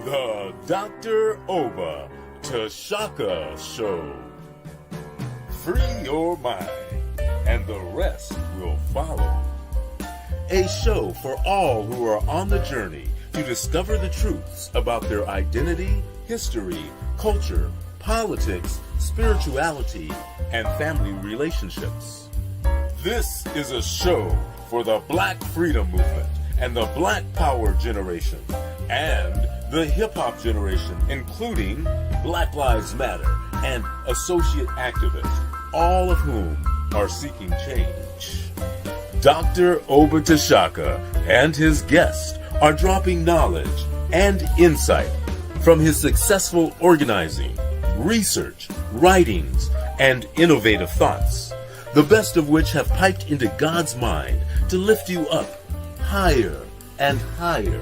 The Dr. Oba Tashaka Show. Free your mind, and the rest will follow. A show for all who are on the journey to discover the truths about their identity, history, culture, politics, spirituality, and family relationships. This is a show for the Black Freedom Movement and the Black Power generation and the hip-hop generation, including Black Lives Matter and associate activists, all of whom are seeking change. Dr. Oba Tashaka and his guests are dropping knowledge and insight from his successful organizing, research, writings, and innovative thoughts, the best of which have piped into God's mind to lift you up higher and higher.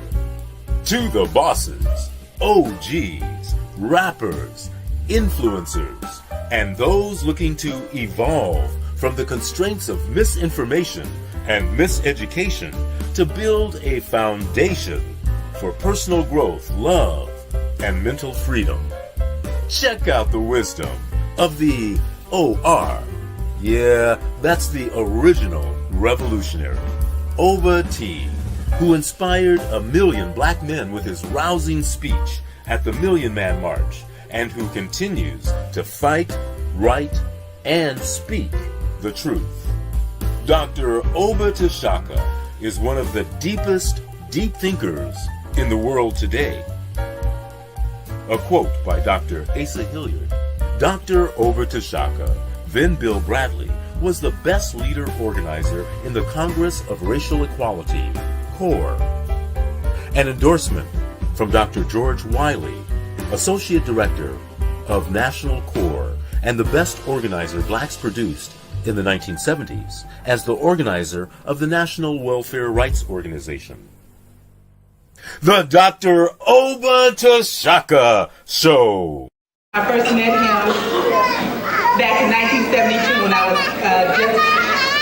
To the bosses, OGs, rappers, influencers, and those looking to evolve from the constraints of misinformation and miseducation to build a foundation for personal growth, love, and mental freedom. Check out the wisdom of the OR. Yeah, that's the original revolutionary, Oba T, who inspired 1 million black men with his rousing speech at the Million Man March, and who continues to fight, write, and speak the truth. Dr. Oba Tashaka is one of the deepest deep thinkers in the world today. A quote by Dr. Asa Hilliard. Dr. Oba Tashaka, then Bill Bradley, was the best leader organizer in the Congress of Racial Equality, CORE. An endorsement from Dr. George Wiley, Associate Director of National CORE and the best organizer blacks produced in the 1970s as the organizer of the National Welfare Rights Organization. The Dr. Oba Tashaka Show. I first met him back in 1972 when I was just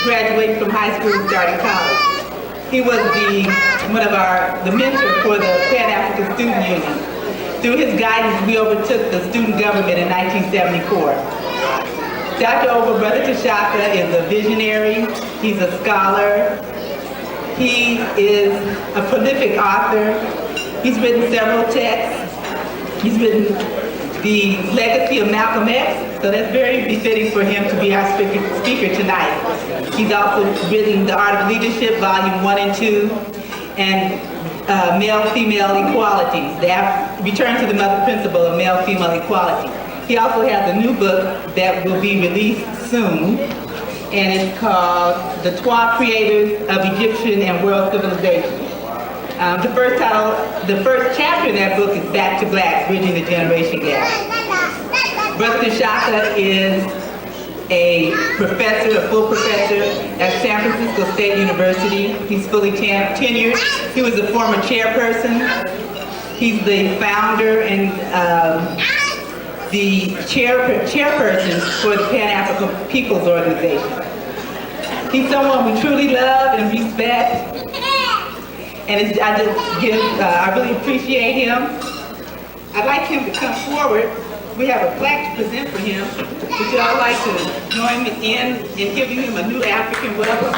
graduating from high school and starting college. He was the mentor for the Pan-African Student Union. Through his guidance, we overtook the student government in 1974. Dr. Oba Brother Tashaka is a visionary. He's a scholar. He is a prolific author. He's written several texts. He's written The Legacy of Malcolm X, so that's very befitting for him to be our speaker tonight. He's also written The Art of Leadership, Volume 1 and 2, and Male-Female Equalities, Return to the Mother Principle of Male-Female Equality. He also has a new book that will be released soon, and it's called The 12 Creators of Egyptian and World Civilization. The first chapter in that book is Back to Black, Bridging the Generation Gap. Brother Tashaka is a full professor at San Francisco State University. He's fully tenured. He was a former chairperson. He's the founder and the chairperson for the Pan-African People's Organization. He's someone we truly love and respect. And I really appreciate him. I'd like him to come forward. We have a plaque to present for him. Would you all like to join me in giving him a new African welcome?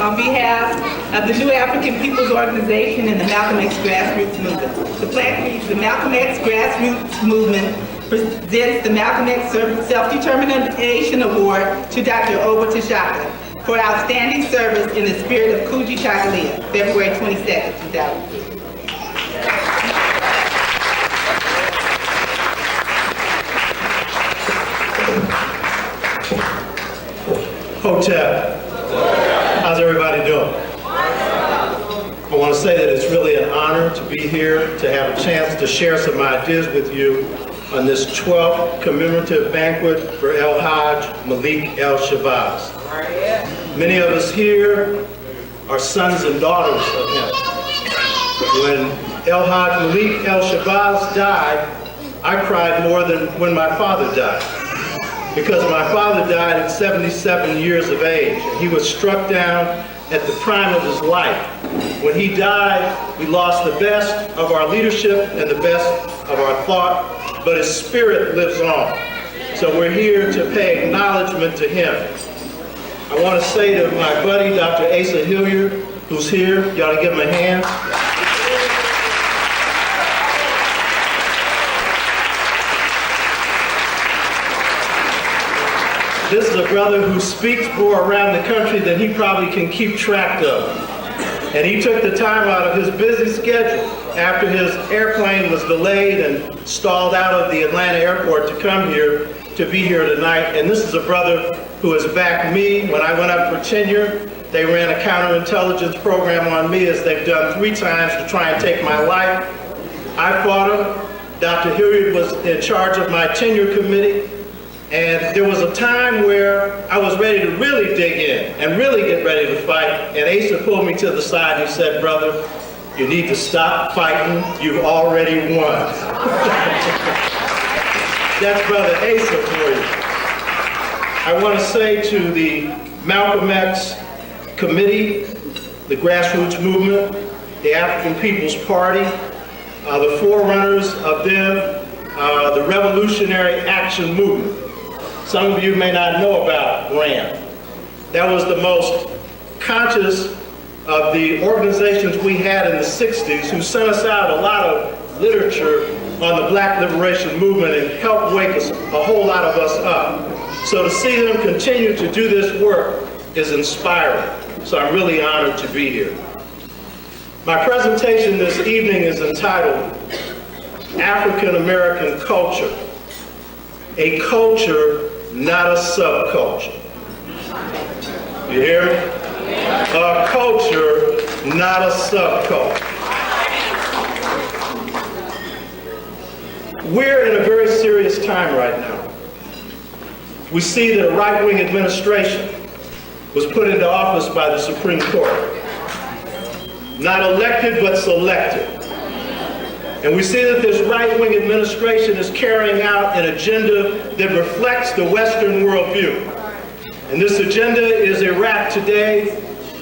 On behalf of the New African People's Organization and the Malcolm X Grassroots Movement. The plaque reads, the Malcolm X Grassroots Movement presents the Malcolm X Self-Determination Award to Dr. Oba Tashaka for outstanding service in the spirit of Kuji Chakalia, February 22nd, 2003. Hotel. How's everybody doing? I want to say that it's really an honor to be here, to have a chance to share some ideas with you on this 12th commemorative banquet for El Hajj Malik El Shabazz. Many of us here are sons and daughters of him. When El Hajj Malik El Shabazz died, I cried more than when my father died, because my father died at 77 years of age. He was struck down at the prime of his life. When he died, we lost the best of our leadership and the best of our thought, but his spirit lives on. So we're here to pay acknowledgement to him. I want to say to my buddy, Dr. Asa Hilliard, who's here, you ought to give him a hand. This is a brother who speaks more around the country than he probably can keep track of. And he took the time out of his busy schedule after his airplane was delayed and stalled out of the Atlanta airport to come here, to be here tonight. And this is a brother who has backed me. When I went up for tenure, they ran a counterintelligence program on me, as they've done 3 times to try and take my life. I fought him. Dr. Hilliard was in charge of my tenure committee. And there was a time where I was ready to really dig in and really get ready to fight. And Asa pulled me to the side and he said, "Brother, you need to stop fighting. You've already won." That's Brother Asa for you. I want to say to the Malcolm X Committee, the Grassroots Movement, the African People's Party, the forerunners of them, the Revolutionary Action Movement. Some of you may not know about RAM. That was the most conscious of the organizations we had in the 60s, who sent us out a lot of literature on the Black liberation movement and helped wake us, a whole lot of us up. So to see them continue to do this work is inspiring. So I'm really honored to be here. My presentation this evening is entitled African American Culture, a culture, not a subculture. You hear me? A culture, not a subculture. We're in a very serious time right now. We see that a right-wing administration was put into office by the Supreme Court. Not elected, but selected. And we see that this right-wing administration is carrying out an agenda that reflects the Western worldview. And this agenda is Iraq today,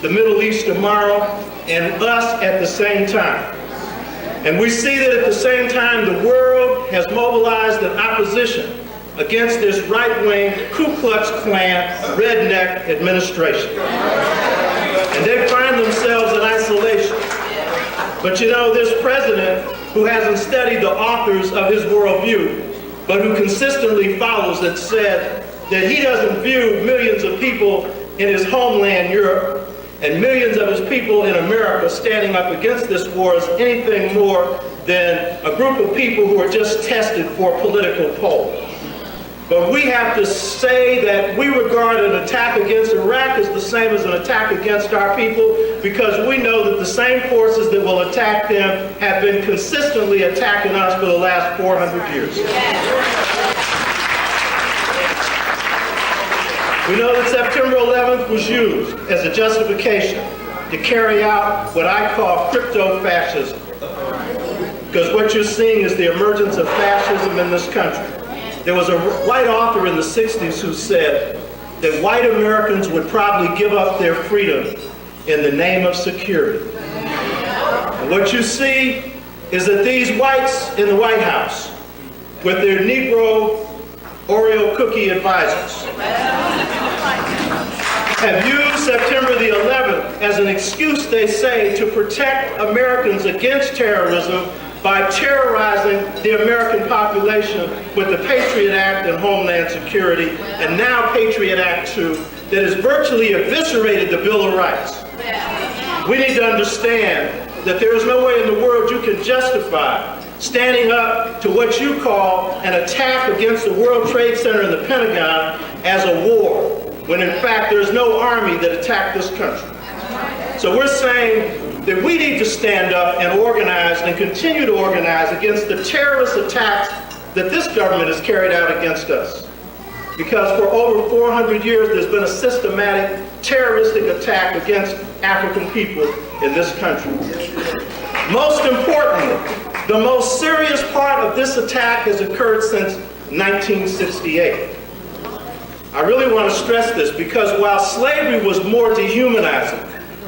the Middle East tomorrow, and us at the same time. And we see that at the same time the world has mobilized an opposition against this right-wing Ku Klux Klan redneck administration. And they find themselves in isolation. But you know, this president, who hasn't studied the authors of his worldview, but who consistently follows it, said that he doesn't view millions of people in his homeland, Europe, and millions of his people in America standing up against this war as anything more than a group of people who are just tested for political poll. But we have to say that we regard an attack against Iraq as the same as an attack against our people, because we know that the same forces that will attack them have been consistently attacking us for the last 400 years. We know that September 11th was used as a justification to carry out what I call crypto-fascism. Because what you're seeing is the emergence of fascism in this country. There was a white author in the 60s who said that white Americans would probably give up their freedom in the name of security. And what you see is that these whites in the White House, with their Negro Oreo cookie advisors, have used September the 11th as an excuse, they say, to protect Americans against terrorism by terrorizing the American population with the Patriot Act and Homeland Security, and now Patriot Act 2, that has virtually eviscerated the Bill of Rights. We need to understand that there is no way in the world you can justify standing up to what you call an attack against the World Trade Center and the Pentagon as a war, when in fact there's no army that attacked this country. So we're saying that we need to stand up and organize and continue to organize against the terrorist attacks that this government has carried out against us. Because for over 400 years, there's been a systematic terroristic attack against African people in this country. Most importantly, the most serious part of this attack has occurred since 1968. I really want to stress this because while slavery was more dehumanizing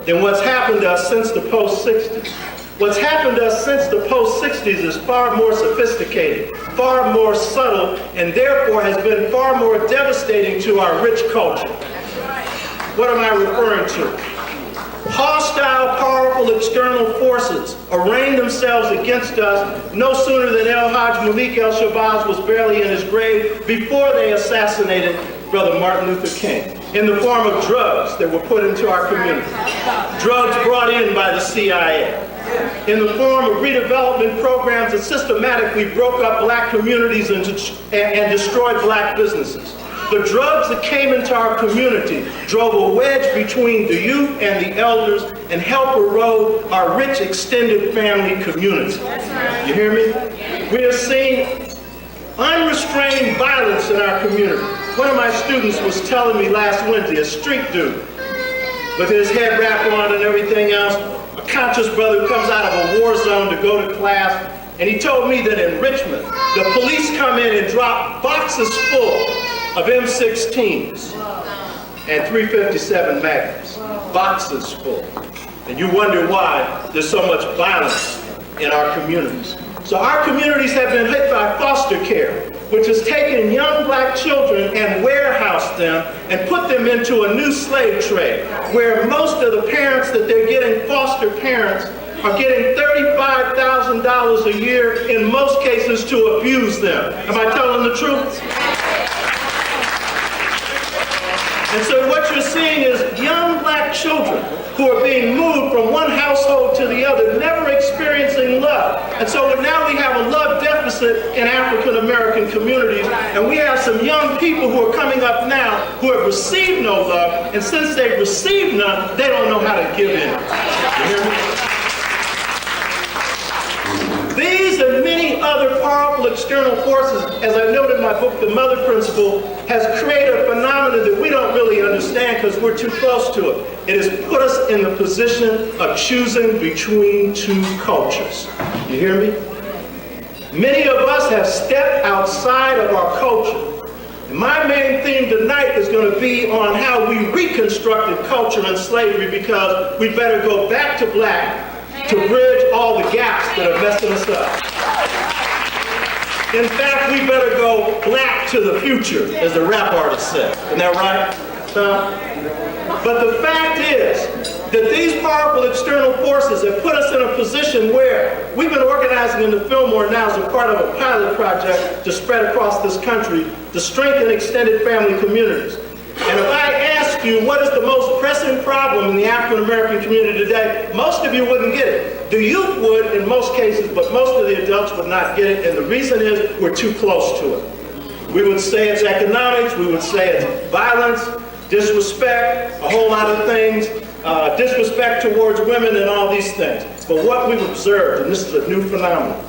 than what's happened to us since the post-60s, what's happened to us since the post-60s is far more sophisticated, far more subtle, and therefore has been far more devastating to our rich culture. What am I referring to? Hostile, powerful external forces arrayed themselves against us no sooner than El Hajj Malik El-Shabazz was barely in his grave before they assassinated Brother Martin Luther King, in the form of drugs that were put into our community. Drugs brought in by the CIA. In the form of redevelopment programs that systematically broke up black communities and destroyed black businesses. The drugs that came into our community drove a wedge between the youth and the elders and helped erode our rich extended family community. You hear me? We have seen unrestrained violence in our community. One of my students was telling me last Wednesday, a street dude, with his head wrap on and everything else, a conscious brother comes out of a war zone to go to class, and he told me that in Richmond, the police come in and drop boxes full of M16s and 357 Magnums, boxes full. And you wonder why there's so much violence in our communities. So our communities have been hit by foster care, which has taken young black children and warehoused them and put them into a new slave trade, where most of the parents that they're getting, foster parents, are getting $35,000 a year, in most cases, to abuse them. Am I telling the truth? And so what you're seeing is young black children who are being moved from one household to the other, never experiencing love. And so now we have a love deficit in African American communities, and we have some young people who are coming up now who have received no love, and since they've received none, they don't know how to give in. You hear me? These and many other powerful external forces, as I noted in my book, The Mother Principle, has created a phenomenon that we don't really understand because we're too close to it. It has put us in the position of choosing between two cultures. You hear me? Many of us have stepped outside of our culture. And my main theme tonight is going to be on how we reconstructed culture and slavery, because we better go back to black to bridge all the gaps that are messing us up. In fact, we better go black to the future, as the rap artist said. Isn't that right? But the fact is that these powerful external forces have put us in a position where we've been organizing in the Fillmore now as a part of a pilot project to spread across this country to strengthen extended family communities. And if I ask you what is the most pressing problem in the African American community today, most of you wouldn't get it. The youth would in most cases, but most of the adults would not get it, and the reason is we're too close to it. We would say it's economics, we would say it's violence, disrespect, a whole lot of things, disrespect towards women and all these things. But what we've observed, and this is a new phenomenon,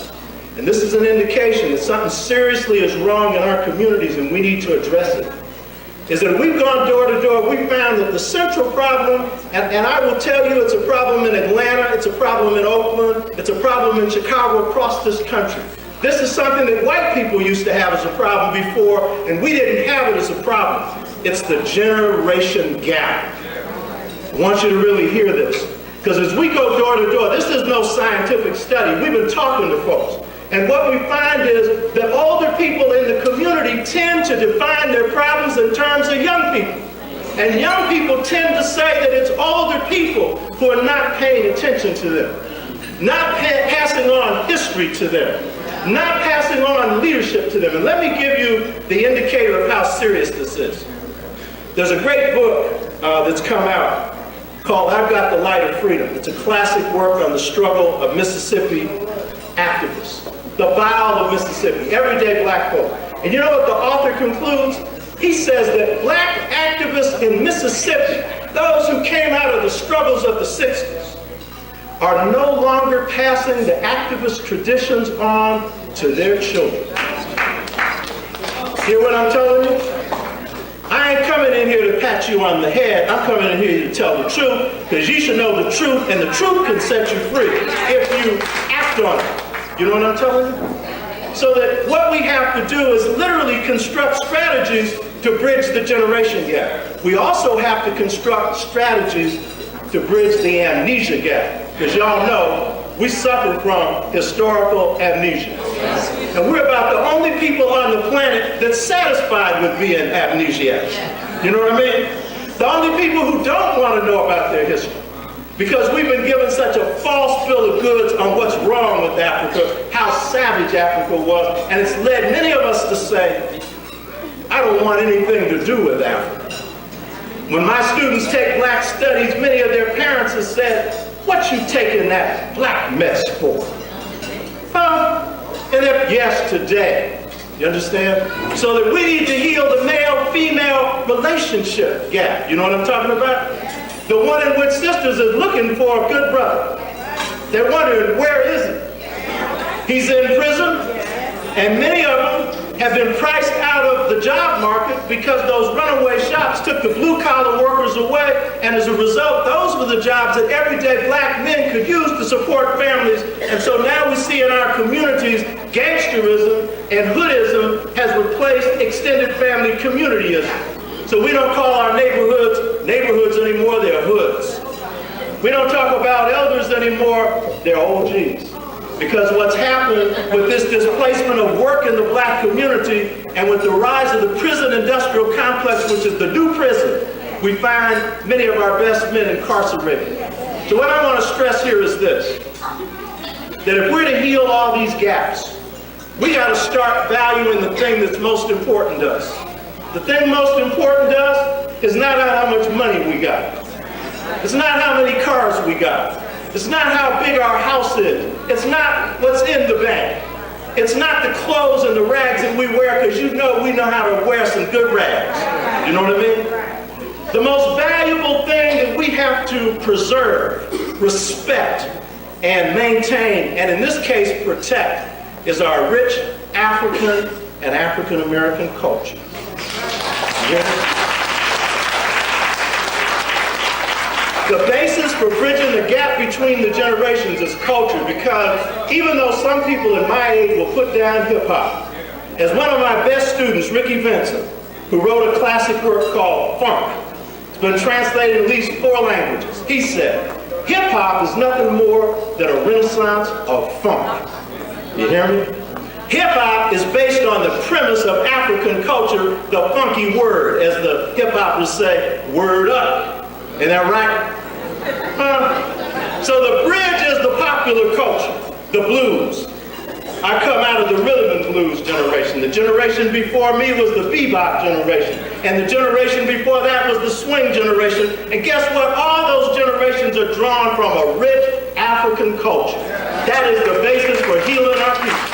and this is an indication that something seriously is wrong in our communities and we need to address it, is that we've gone door to door, we found that the central problem, and I will tell you it's a problem in Atlanta, it's a problem in Oakland, it's a problem in Chicago, across this country. This is something that white people used to have as a problem before, and we didn't have it as a problem. It's the generation gap. I want you to really hear this, because as we go door to door, this is no scientific study. We've been talking to folks. And what we find is that older people in the community tend to define their problems in terms of young people. And young people tend to say that it's older people who are not paying attention to them, not passing on history to them, not passing on leadership to them. And let me give you the indicator of how serious this is. There's a great book that's come out called I've Got the Light of Freedom. It's a classic work on the struggle of Mississippi activists. The bile of Mississippi, everyday black folk. And you know what the author concludes? He says that black activists in Mississippi, those who came out of the struggles of the 60s, are no longer passing the activist traditions on to their children. Hear what I'm telling you? I ain't coming in here to pat you on the head. I'm coming in here to tell the truth, because you should know the truth, and the truth can set you free if you act on it. You know what I'm telling you? So that what we have to do is literally construct strategies to bridge the generation gap. We also have to construct strategies to bridge the amnesia gap, because y'all know we suffer from historical amnesia. And we're about the only people on the planet that's satisfied with being amnesiacs. You know what I mean? The only people who don't want to know about their history. Because we've been given such a false bill of goods on what's wrong with Africa, how savage Africa was, and it's led many of us to say, I don't want anything to do with Africa. When my students take black studies, many of their parents have said, what you taking that black mess for? And if yes, today. You understand? So that we need to heal the male-female relationship gap. You know what I'm talking about? The one in which sisters are looking for a good brother. They're wondering, where is he? He's in prison, and many of them have been priced out of the job market because those runaway shops took the blue-collar workers away, and as a result, those were the jobs that everyday black men could use to support families. And so now we see in our communities, gangsterism and hoodism has replaced extended family communityism. So we don't call our neighborhoods neighborhoods anymore, they're hoods. We don't talk about elders anymore, they're OGs. Because what's happened with this displacement of work in the black community and with the rise of the prison industrial complex, which is the new prison, we find many of our best men incarcerated. So what I want to stress here is this, that if we're to heal all these gaps, we got to start valuing the thing that's most important to us. The thing most important to us is not how much money we got. It's not how many cars we got. It's not how big our house is. It's not what's in the bank. It's not the clothes and the rags that we wear, because you know we know how to wear some good rags. You know what I mean? The most valuable thing that we have to preserve, respect, and maintain, and in this case protect, is our rich African and African American culture. Yeah. The basis for bridging the gap between the generations is culture, because even though some people in my age will put down hip-hop, as one of my best students, Ricky Vincent, who wrote a classic work called Funk, it's been translated in at least 4 languages, he said, hip-hop is nothing more than a renaissance of funk. You hear me? Hip-hop is based on the premise of African culture, the funky word, as the hip-hoppers say, word up. Isn't that right? So the bridge is the popular culture, the blues. I come out of the rhythm and blues generation. The generation before me was the bebop generation. And the generation before that was the swing generation. And guess what? All those generations are drawn from a rich African culture. That is the basis for healing our people.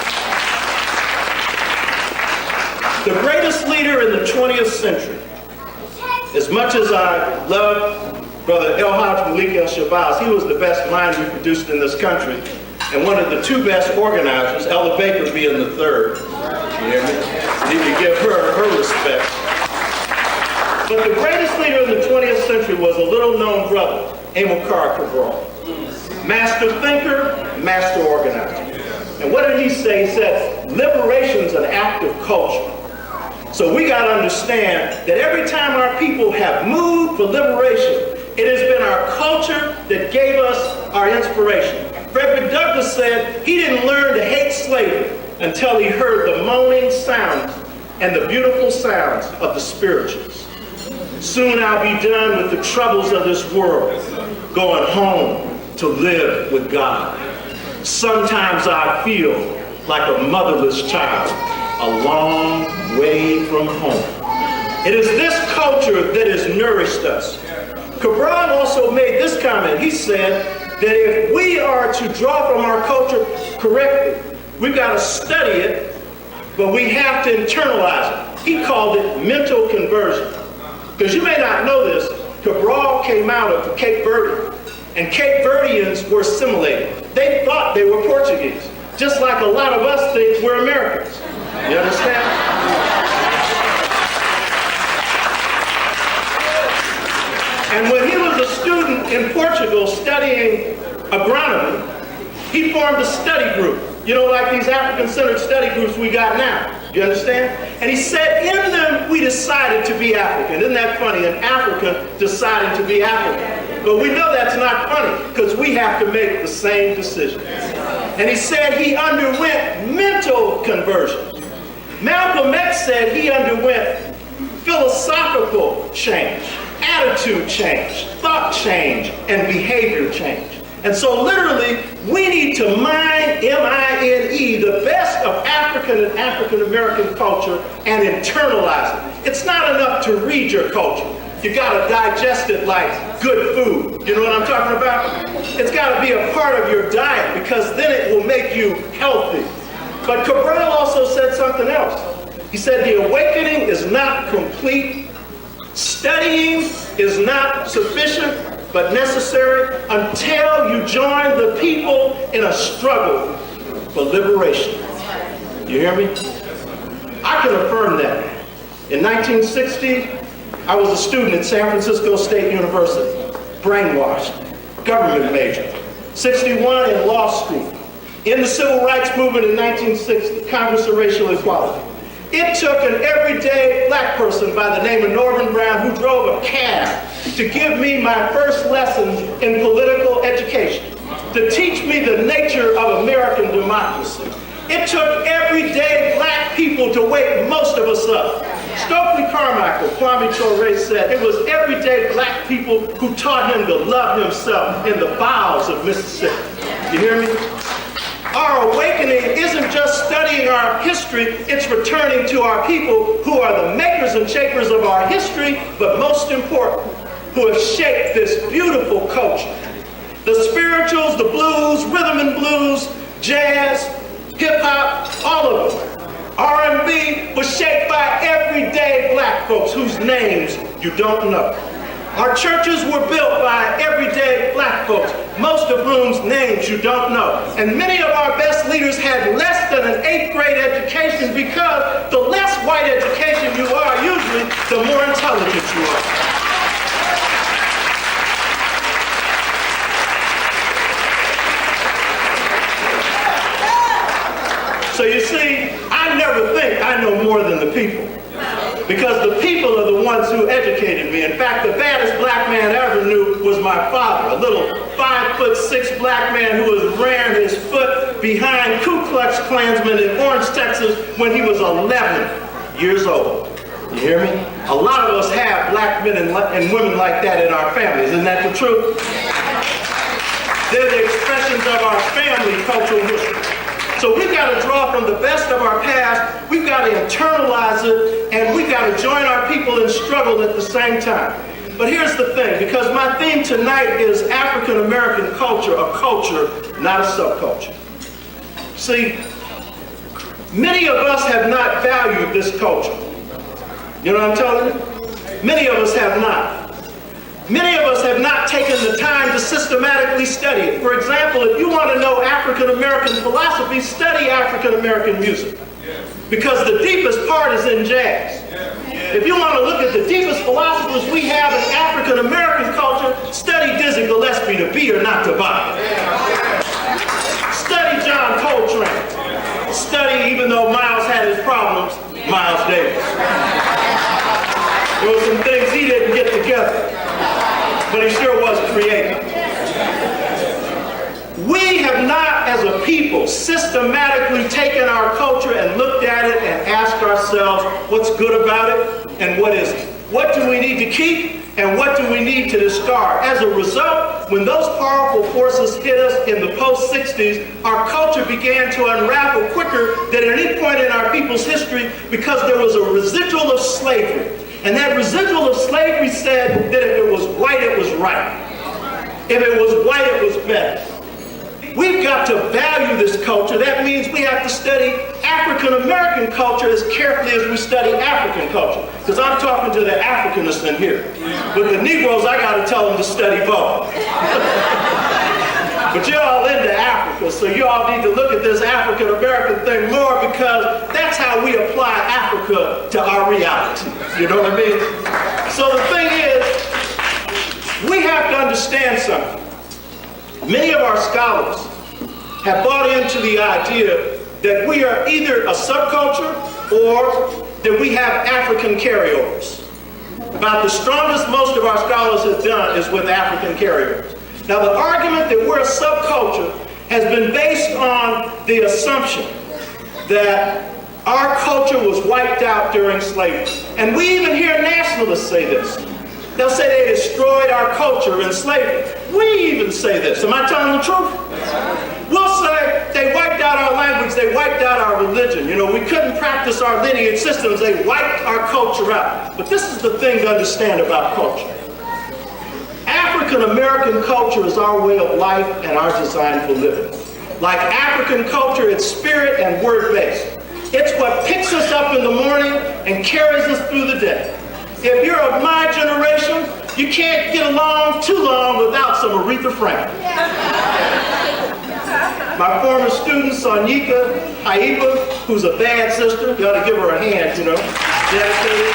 The greatest leader in the 20th century, as much as I love Brother El Haj Malik El Shabazz, he was the best mind we produced in this country, and one of the 2 best organizers, Ella Baker being the 3rd. You hear me? Need to give her respect. But the greatest leader in the 20th century was a little-known brother, Amilcar Cabral. Master thinker, master organizer. And what did he say? He said, liberation's an act of culture. So we got to understand that every time our people have moved for liberation, it has been our culture that gave us our inspiration. Frederick Douglass said he didn't learn to hate slavery until he heard the moaning sounds and the beautiful sounds of the spirituals. Soon I'll be done with the troubles of this world, going home to live with God. Sometimes I feel like a motherless child, a long way from home. It is this culture that has nourished us. Cabral also made this comment. He said that if we are to draw from our culture correctly, we've got to study it, but we have to internalize it. He called it mental conversion. Because you may not know this, Cabral came out of Cape Verde, and Cape Verdeans were assimilated. They thought they were Portuguese, just like a lot of us think we're Americans. You understand? formed a study group. You know, like these African-centered study groups we got now. You understand? And he said in them, we decided to be African. Isn't that funny? An African deciding to be African. But we know that's not funny because we have to make the same decision. And he said he underwent mental conversion. Malcolm X said he underwent philosophical change, attitude change, thought change, and behavior change. And so literally, we need to mine, M-I-N-E, the best of African and African-American culture and internalize it. It's not enough to read your culture. You gotta digest it like good food. You know what I'm talking about? It's gotta be a part of your diet because then it will make you healthy. But Cabral also said something else. He said the awakening is not complete. Studying is not sufficient but necessary until you join the people in a struggle for liberation. You hear me? I can affirm that. In 1960, I was a student at San Francisco State University, brainwashed, government major. 61 in law school. In the civil rights movement in 1960, Congress of Racial Equality. It took an everyday black person by the name of Norman Brown who drove a cab to give me my first lessons in political education, to teach me the nature of American democracy. It took everyday black people to wake most of us up. Stokely Carmichael, Kwame Ture said, it was everyday black people who taught him to love himself in the bowels of Mississippi. You hear me? Our awakening isn't just studying our history, it's returning to our people who are the makers and shapers of our history, but most important, who have shaped this beautiful culture. The spirituals, the blues, rhythm and blues, jazz, hip-hop, all of them. R&B was shaped by everyday black folks whose names you don't know. Our churches were built by everyday black folks, most of whose names you don't know. And many of our best leaders had less than an 8th grade education because the less white education you are, usually, the more intelligent you are. So you see, I never think I know more than the people. Because the people are the ones who educated me. In fact, the baddest black man I ever knew was my father, a little 5'6" black man who was rearing his foot behind Ku Klux Klansmen in Orange, Texas when he was 11 years old. You hear me? A lot of us have black men and women like that in our families. Isn't that the truth? They're the expressions of our family cultural history. So we've got to draw from the best of our past, we've got to internalize it, and we've got to join our people in struggle at the same time. But here's the thing, because my theme tonight is African American culture, a culture, not a subculture. See, many of us have not valued this culture. You know what I'm telling you? Many of us have not. Many of us have not taken the time to systematically study it. For example, if you want to know African American philosophy, study African American music. Because the deepest part is in jazz. If you want to look at the deepest philosophers we have in African American culture, study Dizzy Gillespie, to be or not to buy. Study John Coltrane. Study, even though Miles had his problems, Miles Davis. There were some things he didn't get together, but he sure was creative. We have not, as a people, systematically taken our culture and looked at it and asked ourselves what's good about it and what isn't. What do we need to keep and what do we need to discard? As a result, when those powerful forces hit us in the post-60s, our culture began to unravel quicker than at any point in our people's history because there was a residual of slavery. And that residual of slavery said that if it was white, it was right. If it was white, it was better. We've got to value this culture. That means we have to study African American culture as carefully as we study African culture. Because I'm talking to the Africanists in here. With the Negroes, I got to tell them to study both. But you're all into Africa, so you all need to look at this African American thing more because that's how we apply Africa to our reality. You know what I mean? So the thing is, we have to understand something. Many of our scholars have bought into the idea that we are either a subculture or that we have African carryovers. About the strongest most of our scholars have done is with African carryovers. Now, the argument that we're a subculture has been based on the assumption that our culture was wiped out during slavery. And we even hear nationalists say this. They'll say they destroyed our culture in slavery. We even say this. Am I telling the truth? We'll say they wiped out our language, they wiped out our religion. You know, we couldn't practice our lineage systems, they wiped our culture out. But this is the thing to understand about culture. African American culture is our way of life and our design for living. Like African culture, it's spirit and word-based. It's what picks us up in the morning and carries us through the day. If you're of my generation, you can't get along too long without some Aretha Franklin. My former student, Sonyika, Haiba, who's a bad sister, you ought to give her a hand, you know. Dedicated.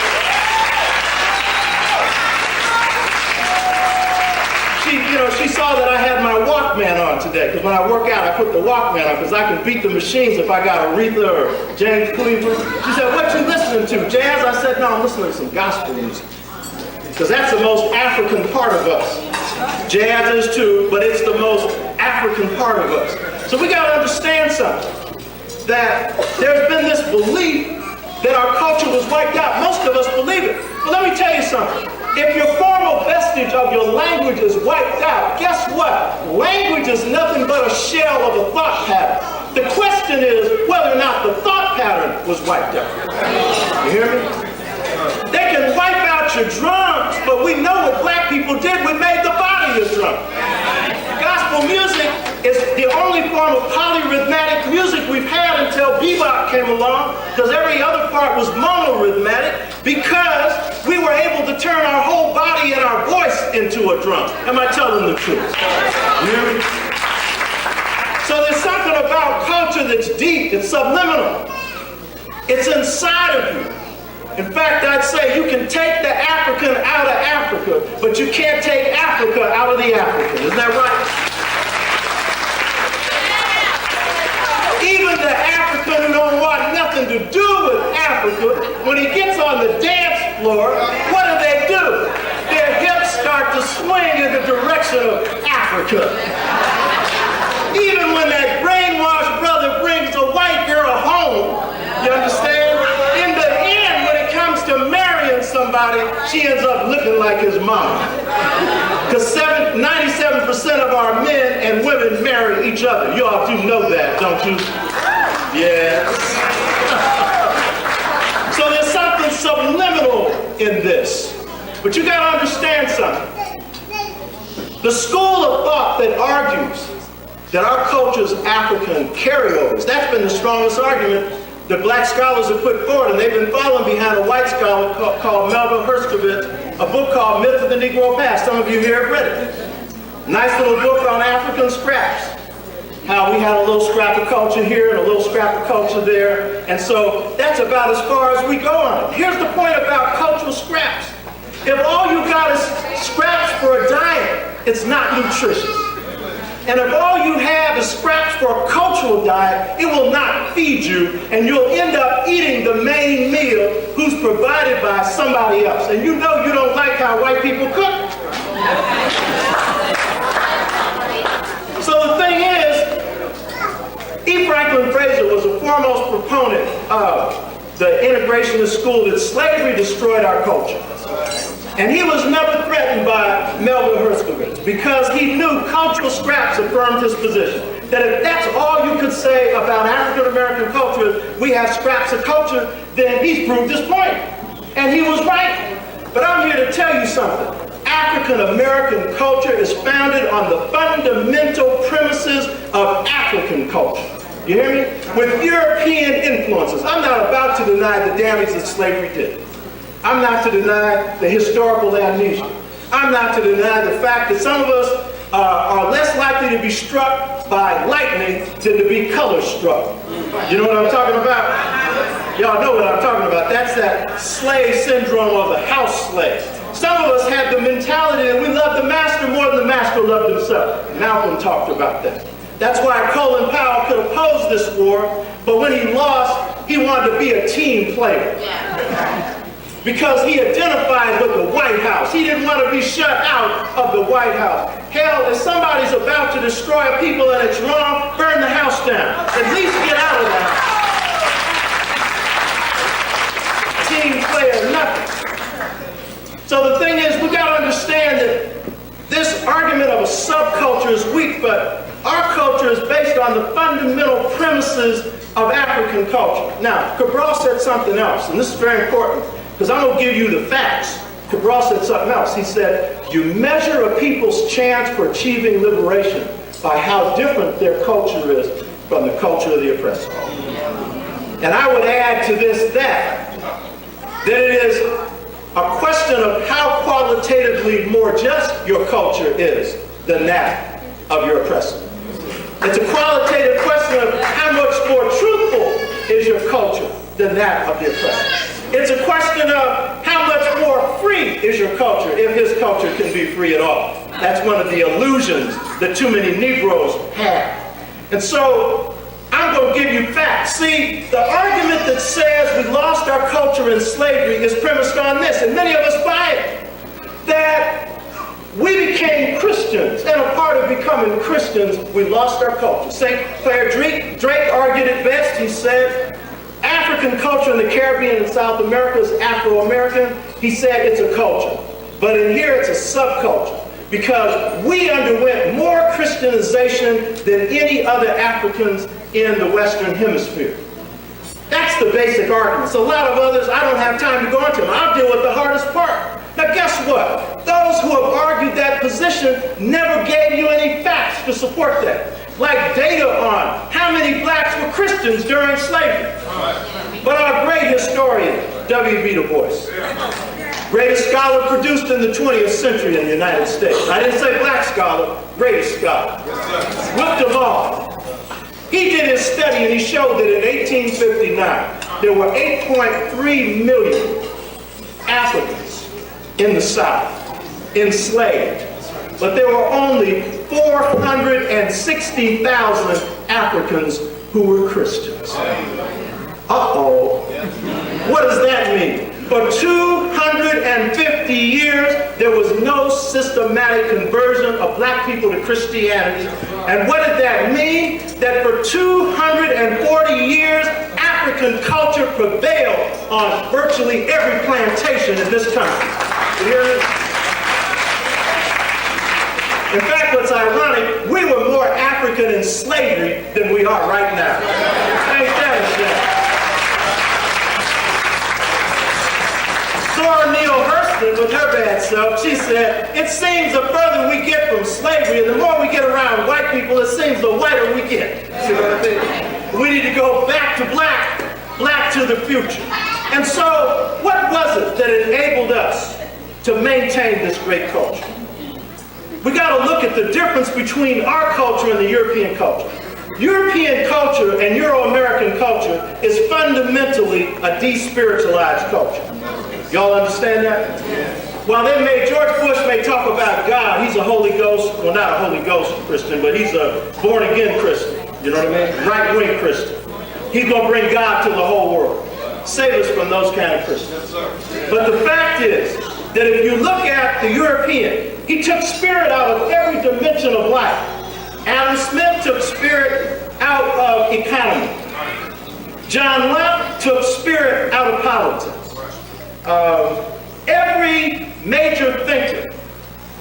She saw that I had my Walkman on today, because when I work out, I put the Walkman on, because I can beat the machines if I got Aretha or James Cleveland. She said, "What you listening to, jazz?" I said, "No, I'm listening to some gospel music." Because that's the most African part of us. Jazz is too, but it's the most African part of us. So we got to understand something, that there's been this belief that our culture was wiped out. Most of us believe it. But let me tell you something. If your formal vestige of your language is wiped out, guess what? Language is nothing but a shell of a thought pattern. The question is whether or not the thought pattern was wiped out. You hear me? They can wipe out your drums, but we know what black people did. We made the body a drum. Gospel music is the only form of polyrhythmic music we've had until bebop came along, because every other part was monorhythmic, because we were able to turn our whole body and our voice into a drum. Am I telling the truth? You hear me? So there's something about culture that's deep, it's subliminal. It's inside of you. In fact, I'd say you can take the African out of Africa, but you can't take Africa out of the African. Isn't that right? Even the African who don't want nothing to do with Africa, when he gets on the dance floor, what do? Their hips start to swing in the direction of Africa. Even when that brainwashed brother brings a white girl home, you understand? In the end, when it comes to marrying somebody, she ends up looking like his mom. Because 97% of our men and women marry each other. You all do know that, don't you? Yes. So there's something subliminal in this. But you got to understand something. The school of thought that argues that our culture's African carryovers, that's been the strongest argument that black scholars have put forward, and they've been following behind a white scholar called Melvin Herskovitz, a book called Myth of the Negro Past. Some of you here have read it. Nice little book on African scraps. How we had a little scrap of culture here and a little scrap of culture there. And so that's about as far as we go on it. Here's the point about cultural scraps. If all you got is scraps for a diet, it's not nutritious. And if all you have is scraps for a cultural diet, it will not feed you, and you'll end up eating the main meal who's provided by somebody else. And you know you don't like how white people cook. So the thing is, E. Franklin Fraser was a foremost proponent of the integrationist school that slavery destroyed our culture. And he was never threatened by Melvin Herskovitz because he knew cultural scraps affirmed his position. That if that's all you could say about African American culture, we have scraps of culture, then he's proved his point. And he was right. But I'm here to tell you something. African American culture is founded on the fundamental premises of African culture. You hear me? With European influences. I'm not about to deny the damage that slavery did. I'm not to deny the historical amnesia. I'm not to deny the fact that some of us are less likely to be struck by lightning than to be color struck. You know what I'm talking about? Y'all know what I'm talking about. That's that slave syndrome of the house slave. Some of us have the mentality that we love the master more than the master loved himself. Malcolm talked about that. That's why Colin Powell could oppose this war, but when he lost, he wanted to be a team player. Because he identified with the White House. He didn't want to be shut out of the White House. Hell, if somebody's about to destroy people and it's wrong, burn the house down. At least get out of the house. Team player, nothing. So the thing is, we got to understand that this argument of a subculture is weak, but our culture is based on the fundamental premises of African culture. Now, Cabral said something else, and this is very important, because I'm going to give you the facts. Cabral said something else. He said, you measure a people's chance for achieving liberation by how different their culture is from the culture of the oppressor. And I would add to this that it is a question of how qualitatively more just your culture is than that of your oppressor. It's a qualitative question of how much more truthful is your culture than that of the oppressor. It's a question of how much more free is your culture, if his culture can be free at all. That's one of the illusions that too many Negroes have. And so I'm going to give you facts. See, the argument that says we lost our culture in slavery is premised on this, and many of us buy it, that we became Christians, and a part of becoming Christians, we lost our culture. St. Clair Drake argued it best. He said, African culture in the Caribbean and South America is Afro-American. He said it's a culture, but in here it's a subculture, because we underwent more Christianization than any other Africans in the Western Hemisphere. That's the basic argument. So a lot of others, I don't have time to go into them. I'll deal with the hardest part. Now guess what? Those who have argued that position never gave you any facts to support that. Like data on how many blacks were Christians during slavery. But our great historian, W.B. Du Bois, greatest scholar produced in the 20th century in the United States. I didn't say black scholar, greatest scholar. Whipped them all. He did his study and he showed that in 1859, there were 8.3 million Africans in the South, enslaved. But there were only 460,000 Africans who were Christians. Uh-oh. What does that mean? For 250 years, there was no systematic conversion of black people to Christianity. And what did that mean? That for 240 years, African culture prevailed on virtually every plantation in this country. You hear me? In fact, what's ironic, we were more African in slavery than we are right now. Ain't that a shame? Zora Neale Hurston, with her bad self, she said, it seems the further we get from slavery and the more we get around white people, it seems the whiter we get. See what I mean? We need to go back to black, black to the future. And so, what was it that enabled us to maintain this great culture? We got to look at the difference between our culture and the European culture. European culture and Euro-American culture is fundamentally a despiritualized culture. Y'all understand that? While George Bush may talk about God, he's a Holy Ghost, well, not a Holy Ghost Christian, but he's a born-again Christian. You know what I mean? Right-wing Christian. He's going to bring God to the whole world. Save us from those kind of Christians. But the fact is that if you look at the European, he took spirit out of every dimension of life. Adam Smith took spirit out of economy. John Locke took spirit out of politics. Every major thinker,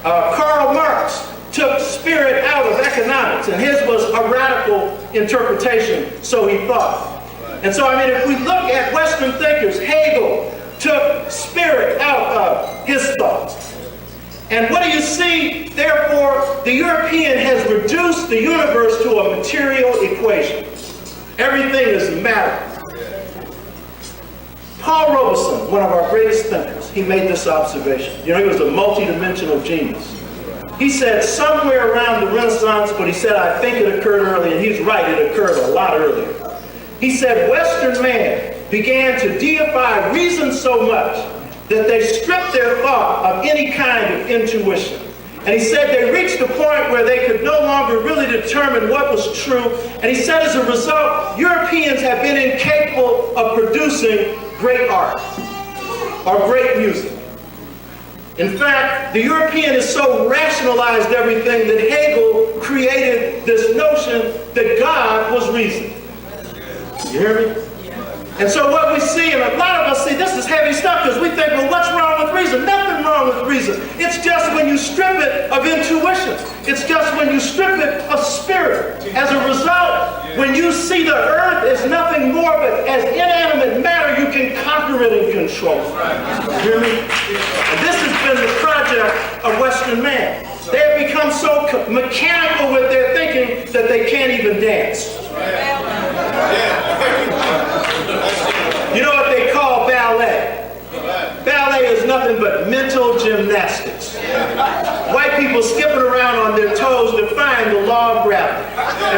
Karl Marx, took spirit out of economics, and his was a radical interpretation, so he thought. And so, I mean, if we look at Western thinkers, Hegel took spirit out of his thoughts. And what do you see? Therefore, the European has reduced the universe to a material equation. Everything is matter. Paul Robeson, one of our greatest thinkers, he made this observation. You know, he was a multidimensional genius. He said somewhere around the Renaissance, but he said, I think it occurred early, and he's right, it occurred a lot earlier. He said, Western man began to deify reason so much that they stripped their thought of any kind of intuition. And he said they reached a point where they could no longer really determine what was true. And he said as a result, Europeans have been incapable of producing great art or great music. In fact, the European has so rationalized everything that Hegel created this notion that God was reason. You hear me? And so what we see, and a lot of us see, this is heavy stuff because we think, well, what's wrong with reason? Nothing wrong with reason. It's just when you strip it of intuition. It's just when you strip it of spirit. As a result, when you see the earth as nothing more but as inanimate matter, you can conquer it and control it. You hear me? And this has been the project of Western man. They have become so mechanical with their thinking that they can't even dance. You know what they call ballet? Ballet is nothing but mental gymnastics. White people skipping around on their toes defying the law of gravity.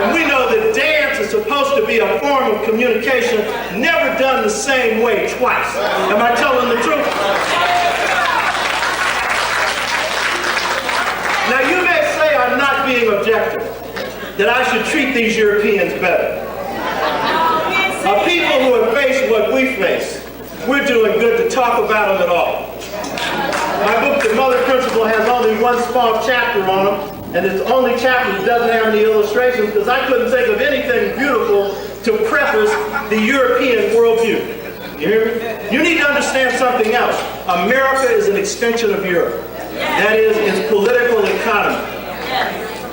And we know that dance is supposed to be a form of communication, never done the same way twice. Am I telling the truth? Now you may say I'm not being objective, that I should treat these Europeans better. A people who have faced what we face, we're doing good to talk about them at all. My book, The Mother Principle, has only one small chapter on them, and it's the only chapter that doesn't have any illustrations because I couldn't think of anything beautiful to preface the European worldview. You hear me? You need to understand something else. America is an extension of Europe. That is, its political economy.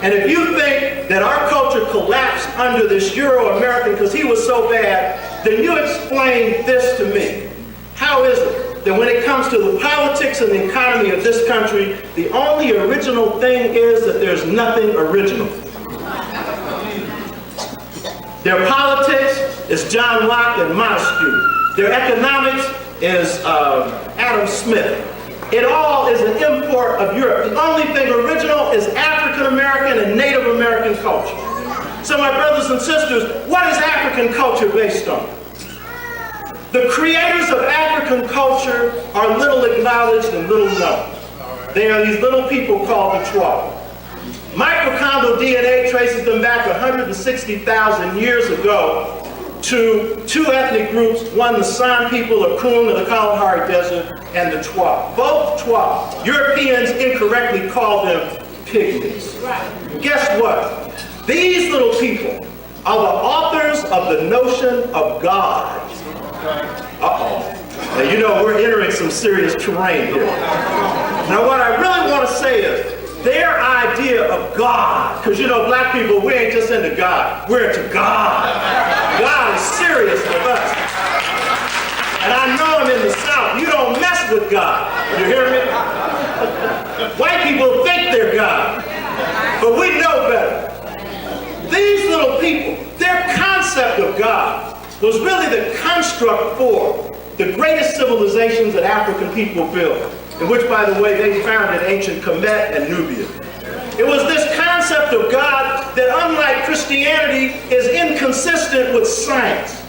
And if you think that our culture collapsed under this Euro-American because he was so bad, then you explain this to me. How is it that when it comes to the politics and the economy of this country, the only original thing is that there's nothing original? Their politics is John Locke and Montesquieu. Their economics is Adam Smith. It all is an import of Europe. The only thing original is African American and Native American culture. So my brothers and sisters, what is African culture based on? The creators of African culture are little acknowledged and little known. They are these little people called the Twa. Mitochondrial DNA traces them back 160,000 years ago to two ethnic groups, one the San people of Krum in the Kalahari Desert, and the Twa. Both Twa. Europeans incorrectly call them pygmies. Guess what? These little people are the authors of the notion of God. Uh-oh. Now you know we're entering some serious terrain here. Now what I really want to say is, their idea of God, because you know black people, we ain't just into God, we're into God. God is serious with us. And I know I'm in the South, you don't mess with God. You hear me? White people think they're God, but we know better. These little people, their concept of God was really the construct for the greatest civilizations that African people built, in which, by the way, they founded ancient Kemet and Nubia. It was this concept of God that, unlike Christianity, is inconsistent with science.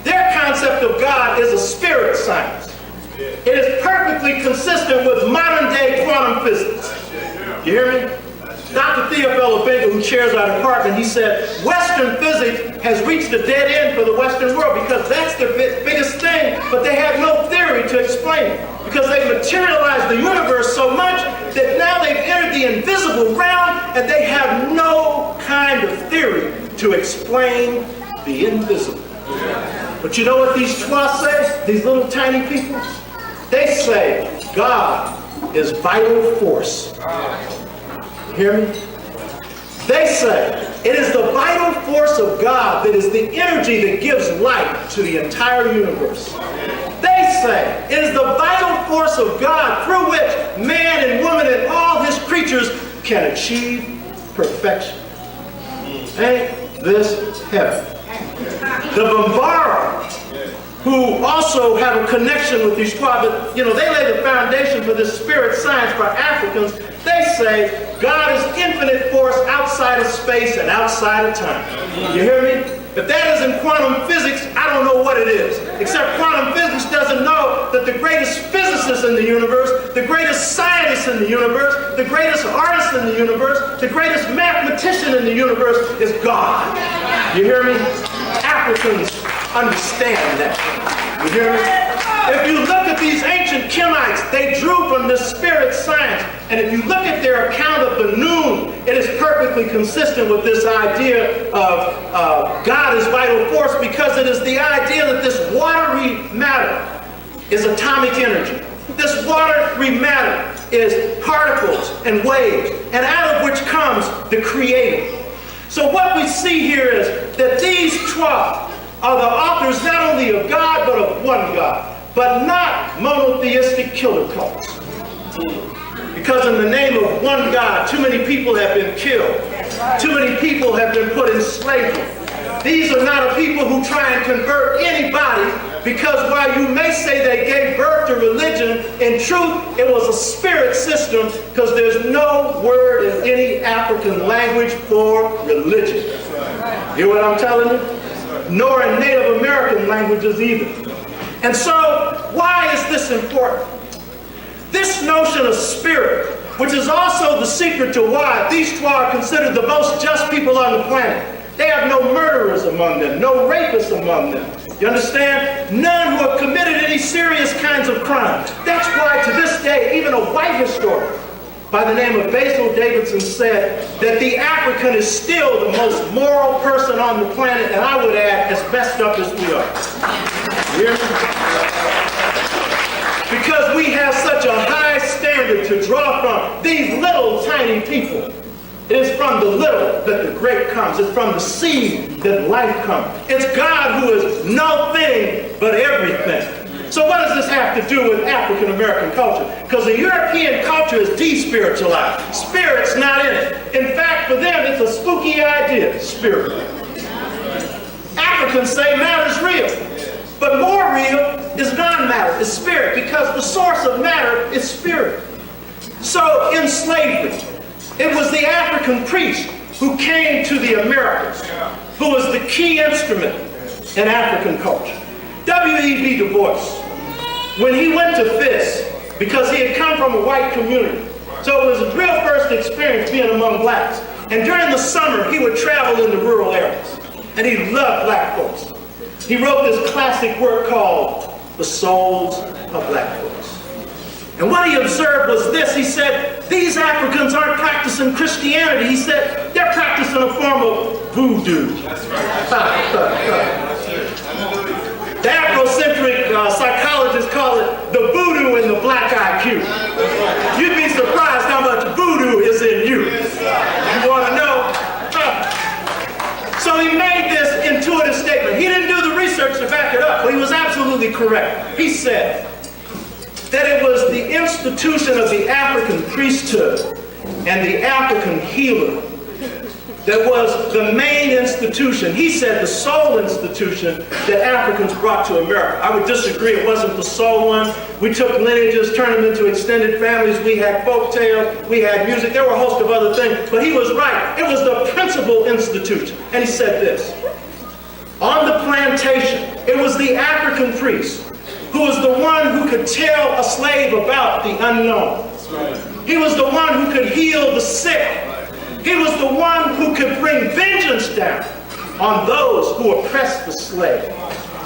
Their concept of God is a spirit science. It is perfectly consistent with modern-day quantum physics. You hear me? Dr. Theophil Obenga, who chairs our department, he said, Western physics has reached a dead end for the Western world because that's their biggest thing, but they have no theory to explain it. Because they've materialized the universe so much that now they've entered the invisible realm and they have no kind of theory to explain the invisible. But you know what these Twa say, these little tiny people? They say God is vital force. Hear me? They say it is the vital force of God that is the energy that gives life to the entire universe. They say it is the vital force of God through which man and woman and all his creatures can achieve perfection. Ain't this heaven? The Bambara, who also have a connection with these Twa, but they lay the foundation for this spirit science for Africans. They say God is infinite force outside of space and outside of time. You hear me? If that isn't quantum physics, I don't know what it is. Except quantum physics doesn't know that the greatest physicist in the universe the greatest scientist in the universe, the greatest artist in the universe, the greatest mathematician in the universe is God. You hear me? Africans understand that. You hear me? If you look at these ancient Kemites, they drew from this spirit science. And if you look at their account of the noon, it is perfectly consistent with this idea of God as vital force, because it is the idea that this watery matter is atomic energy. This watery matter is particles and waves, and out of which comes the creator. So what we see here is that these 12 are the authors not only of God, but of one God, but not monotheistic killer cults. Because in the name of one God, too many people have been killed. Too many people have been put in slavery. These are not a people who try and convert anybody, because while you may say they gave birth to religion, in truth it was a spirit system, because there's no word in any African language for religion. Hear what I'm telling you? Nor in Native American languages either. And so, why is this important? This notion of spirit, which is also the secret to why these 12 are considered the most just people on the planet. They have no murderers among them, no rapists among them. You understand? None who have committed any serious kinds of crimes. That's why to this day, even a white historian by the name of Basil Davidson said that the African is still the most moral person on the planet, and I would add, as messed up as we are. You hear me? Because we have such a high standard to draw from. These little tiny people. It is from the little that the great comes. It's from the seed that life comes. It's God who is no thing but everything. So what does this have to do with African American culture? Because the European culture is despiritualized. Spirit's not in it. In fact, for them, it's a spooky idea, spirit. Africans say matter's real. But more real is non-matter, is spirit, because the source of matter is spirit. So in slavery, it was the African priest who came to the Americas, who was the key instrument in African culture. W.E.B. Du Bois, when he went to Fis, because he had come from a white community, so it was his real first experience being among blacks. And during the summer, he would travel into rural areas, and he loved black folks. He wrote this classic work called The Souls of Black Folks. And what he observed was this. He said, these Africans aren't practicing Christianity. He said, they're practicing a form of voodoo. The Afrocentric psychologists call it the voodoo in the black IQ. You'd be surprised how much voodoo is in you. You want to know? So he made this intuitive statement. He didn't do the research to back it up, but he was absolutely correct. He said that it was the institution of the African priesthood and the African healer that was the main institution. He said the sole institution that Africans brought to America. I would disagree. It wasn't the sole one. We took lineages, turned them into extended families. We had folk tales. We had music. There were a host of other things. But he was right. It was the principal institution. And he said this. On the plantation, it was the African priest who was the one who could tell a slave about the unknown. He was the one who could heal the sick. He was the one who could bring vengeance down on those who oppressed the slave.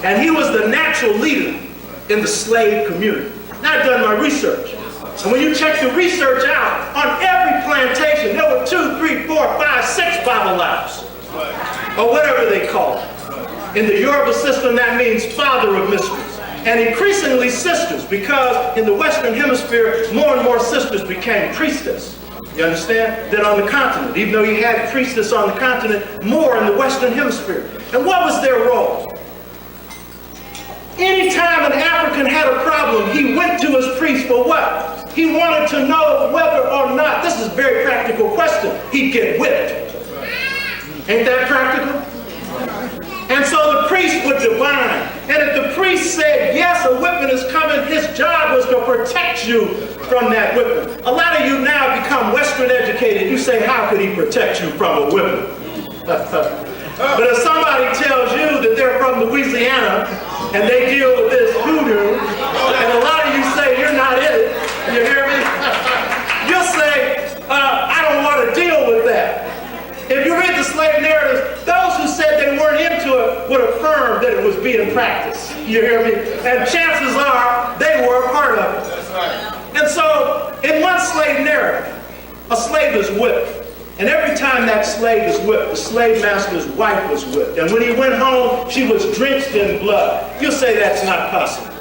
And he was the natural leader in the slave community. Now I've done my research. And when you check the research out, on every plantation, there were 2, 3, 4, 5, 6 Babalaos, or whatever they call it. In the Yoruba system, that means father of mysteries. And increasingly sisters, because in the Western Hemisphere, more and more sisters became priestess. You understand? Than on the continent. Even though you had priestess on the continent, more in the Western Hemisphere. And what was their role? Anytime an African had a problem, he went to his priest for what? He wanted to know whether or not, this is a very practical question, he'd get whipped. Ain't that practical? And so the priest would divine. And if the priest said, yes, a whipping is coming, his job was to protect you from that whipping. A lot of you now become Western educated. You say, how could he protect you from a whipping? But if somebody tells you that they're from Louisiana and they deal with this hoodoo, and a lot of you say you're not in it, you hear me? in practice. You hear me? And chances are they were a part of it. That's right. And so, in one slave narrative, a slave is whipped. And every time that slave is whipped, the slave master's wife was whipped. And when he went home, she was drenched in blood. You'll say that's not possible.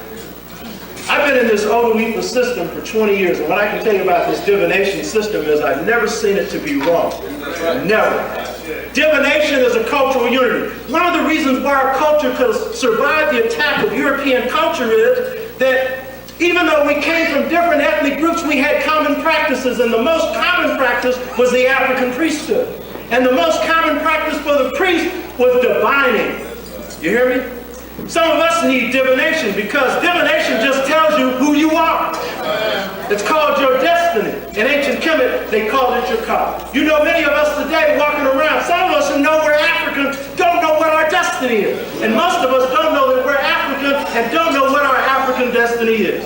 I've been in this Odoepa system for 20 years, and what I can tell you about this divination system is I've never seen it to be wrong. Never. Divination is a cultural unity. One of the reasons why our culture could survive the attack of European culture is that even though we came from different ethnic groups, we had common practices, and the most common practice was the African priesthood. And the most common practice for the priest was divining. You hear me? Some of us need divination because divination just tells you who you are. It's called your destiny. In ancient Kemet, they called it your call. You know, many of us today walking around, some of us who know we're African don't know what our destiny is. And most of us don't know that we're African and don't know what our African destiny is.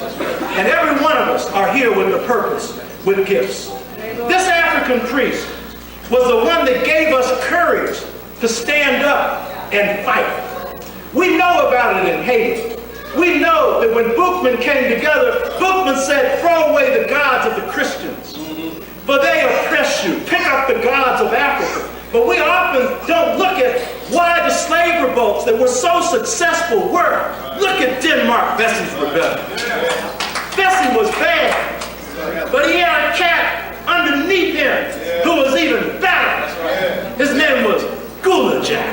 And every one of us are here with a purpose, with gifts. This African priest was the one that gave us courage to stand up and fight. We know about it in Haiti. We know that when Bookman came together, Bookman said, throw away the gods of the Christians, for they oppress you. Pick up the gods of Africa. But we often don't look at why the slave revolts that were so successful were. Look at Denmark, Bessie's rebellion. Bessie was bad, but he had a cat underneath him who was even better. His name was Gula Jack.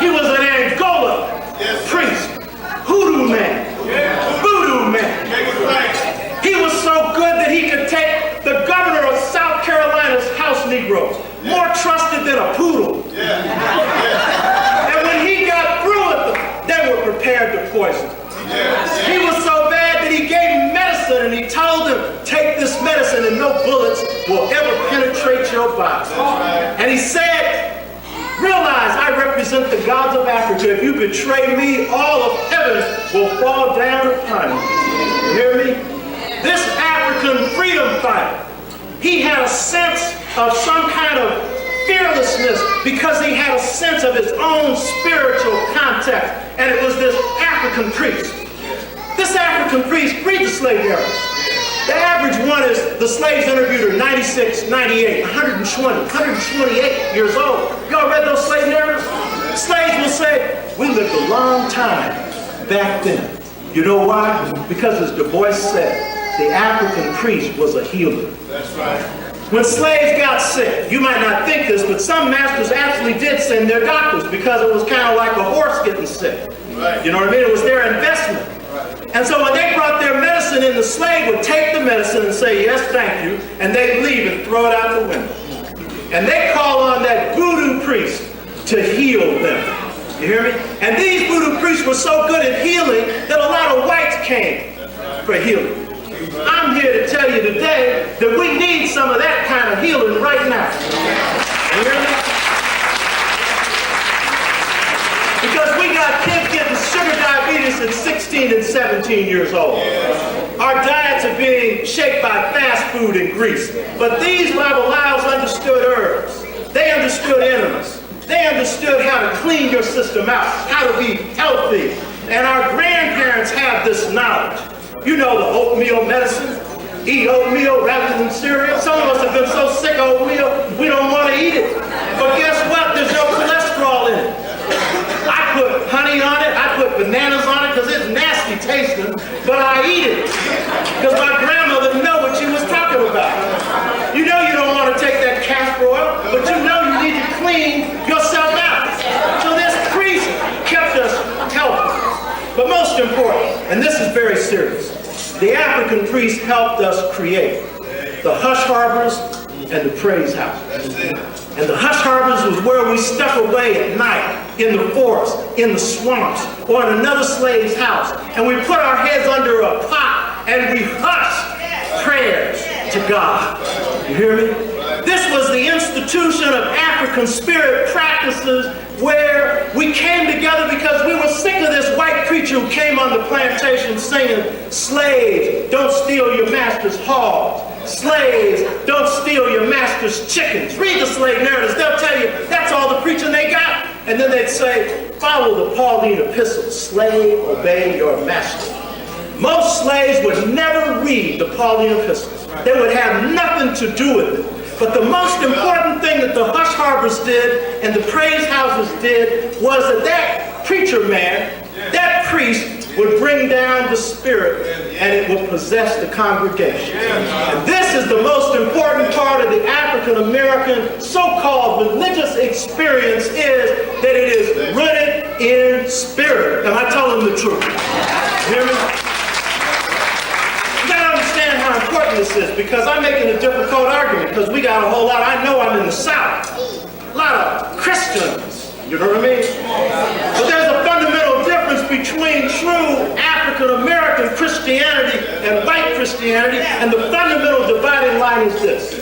He was an Angola priest, Hoodoo man, Voodoo man. He was so good that he could take the governor of South Carolina's house Negroes, more trusted than a poodle. And when he got through with them, they were prepared to poison him. He was so bad that he gave him medicine, and he told him, take this medicine and no bullets will ever penetrate your body. And he said, realize I represent the gods of Africa. If you betray me, all of heaven will fall down upon you. You hear me? This African freedom fighter, he had a sense of some kind of fearlessness because he had a sense of his own spiritual context. And it was this African priest. This African priest, read the slave narratives. The average one is the slaves interviewed are 96, 98, 120, 128 years old. Y'all read those slave narratives? Slaves will say, we lived a long time back then. You know why? Because as Du Bois said, the African priest was a healer. That's right. When slaves got sick, you might not think this, but some masters actually did send their doctors because it was kind of like a horse getting sick. Right. You know what I mean? It was their investment. And so when they brought their medicine in, the slave would take the medicine and say, yes, thank you, and they'd leave and throw it out the window. And they call on that voodoo priest to heal them. You hear me? And these voodoo priests were so good at healing that a lot of whites came for healing. I'm here to tell you today that we need some of that kind of healing right now. You hear me? Because we got kids getting sugar diabetes at 16 and 17 years old. Our diets are being shaped by fast food and grease. But these Babalaos understood herbs. They understood enemas. They understood how to clean your system out, how to be healthy. And our grandparents have this knowledge. You know the oatmeal medicine. Eat oatmeal rather than cereal. Some of us have been so sick of oatmeal, we don't want to eat it. But guess what? There's no cholesterol in it. I put honey on it, I put bananas on it because it's nasty tasting, but I eat it because my grandmother knew what she was talking about. You know you don't want to take that castor oil, but you know you need to clean yourself out. So this priest kept us healthy. But most important, and this is very serious, the African priest helped us create the hush harbors and the praise house. And the hush harbors was where we stuck away at night, in the forest, in the swamps, or in another slave's house. And we put our heads under a pot and we hushed prayers to God. You hear me? This was the institution of African spirit practices where we came together because we were sick of this white preacher who came on the plantation singing, slaves, don't steal your master's hogs. Slaves, don't steal your master's chickens. Read the slave narratives. They'll tell you that's all the preaching they got. And then they'd say, follow the Pauline epistle, slave, obey your master. Most slaves would never read the Pauline epistles. They would have nothing to do with it. But the most important thing that the hush harbors did and the praise houses did was that preacher man, that priest, would bring down the Spirit and it would possess the congregation. And this is the most important part of the African American so-called religious experience, is that it is rooted in spirit. Am I telling the truth? You hear me? You gotta understand how important this is, because I'm making a difficult argument, because we got a whole lot. I know I'm in the South. A lot of Christians. You know what I mean? But there's a fundamental difference between true African-American Christianity and white Christianity, and the fundamental dividing line is this.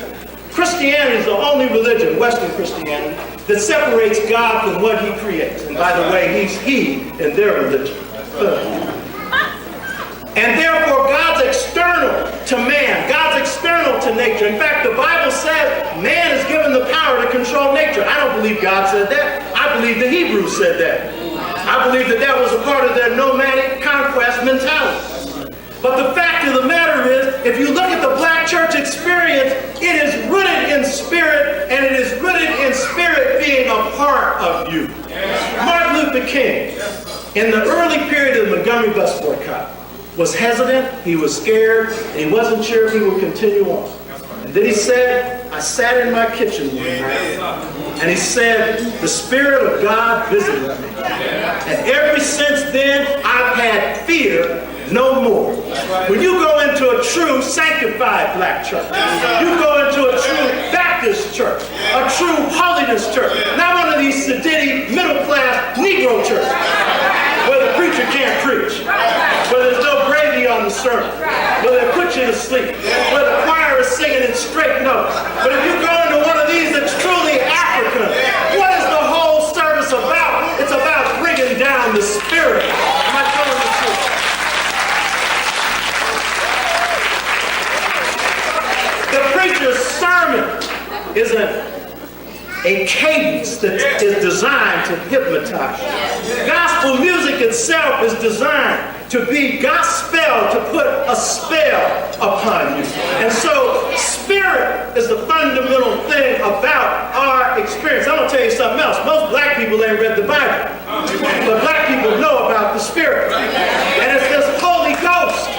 Christianity is the only religion, Western Christianity, that separates God from what he creates. And by the way, he's he in their religion. And therefore, God's external to man. God's external to nature. In fact, the Bible says man is given the power to control nature. I don't believe God said that. I believe the Hebrews said that. I believe that that was a part of their nomadic conquest mentality. But the fact of the matter is, if you look at the black church experience, it is rooted in spirit, and it is rooted in spirit being a part of you. Martin Luther King, in the early period of the Montgomery bus boycott, was hesitant, he was scared, and he wasn't sure if he would continue on. And then he said, I sat in my kitchen one night, and he said, the Spirit of God visited me. And ever since then, I've had fear no more. When you go into a true sanctified black church, you go into a true Baptist church, a true holiness church, not one of these sedity, middle-class Negro churches, where the preacher can't preach, where there's no gravy on the sermon, where they put you to sleep, where the choir is singing in straight notes. But if you go into one of these that's truly African, what is the whole service about? It's about bringing down the Spirit. Am I telling the truth? The preacher's sermon is a cadence that is designed to hypnotize you. Gospel music itself is designed to be gospel, to put a spell upon you. And so spirit is the fundamental thing about our experience. I'm going to tell you something else. Most black people ain't read the Bible, but black people know about the Spirit. And it's this Holy Ghost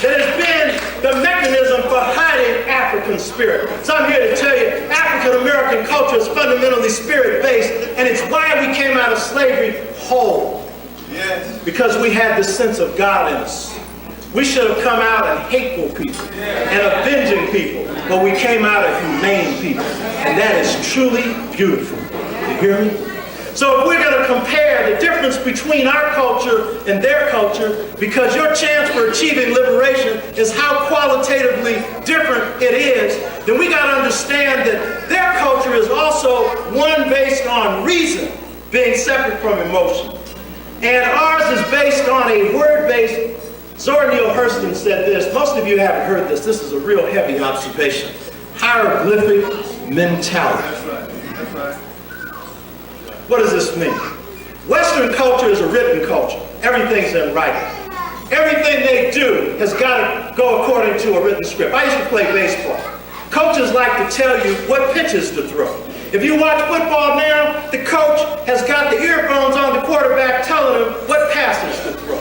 that has been the mechanism for hiding African spirit. So I'm here to tell you, African American culture is fundamentally spirit-based, and it's why we came out of slavery whole. Yes. Because we had the sense of God in us. We should have come out as hateful people and avenging people, but we came out as humane people, and that is truly beautiful. You hear me? So if we're going to compare the difference between our culture and their culture, because your chance for achieving liberation is how qualitatively different it is, then we got to understand that their culture is also one based on reason being separate from emotion. And ours is based on a word-based. Zora Neale Hurston said this. Most of you haven't heard this. This is a real heavy observation. Hieroglyphic mentality. That's right. What does this mean? Western culture is a written culture. Everything's in writing. Everything they do has got to go according to a written script. I used to play baseball. Coaches like to tell you what pitches to throw. If you watch football now, the coach has got the earphones on the quarterback telling him what passes to throw.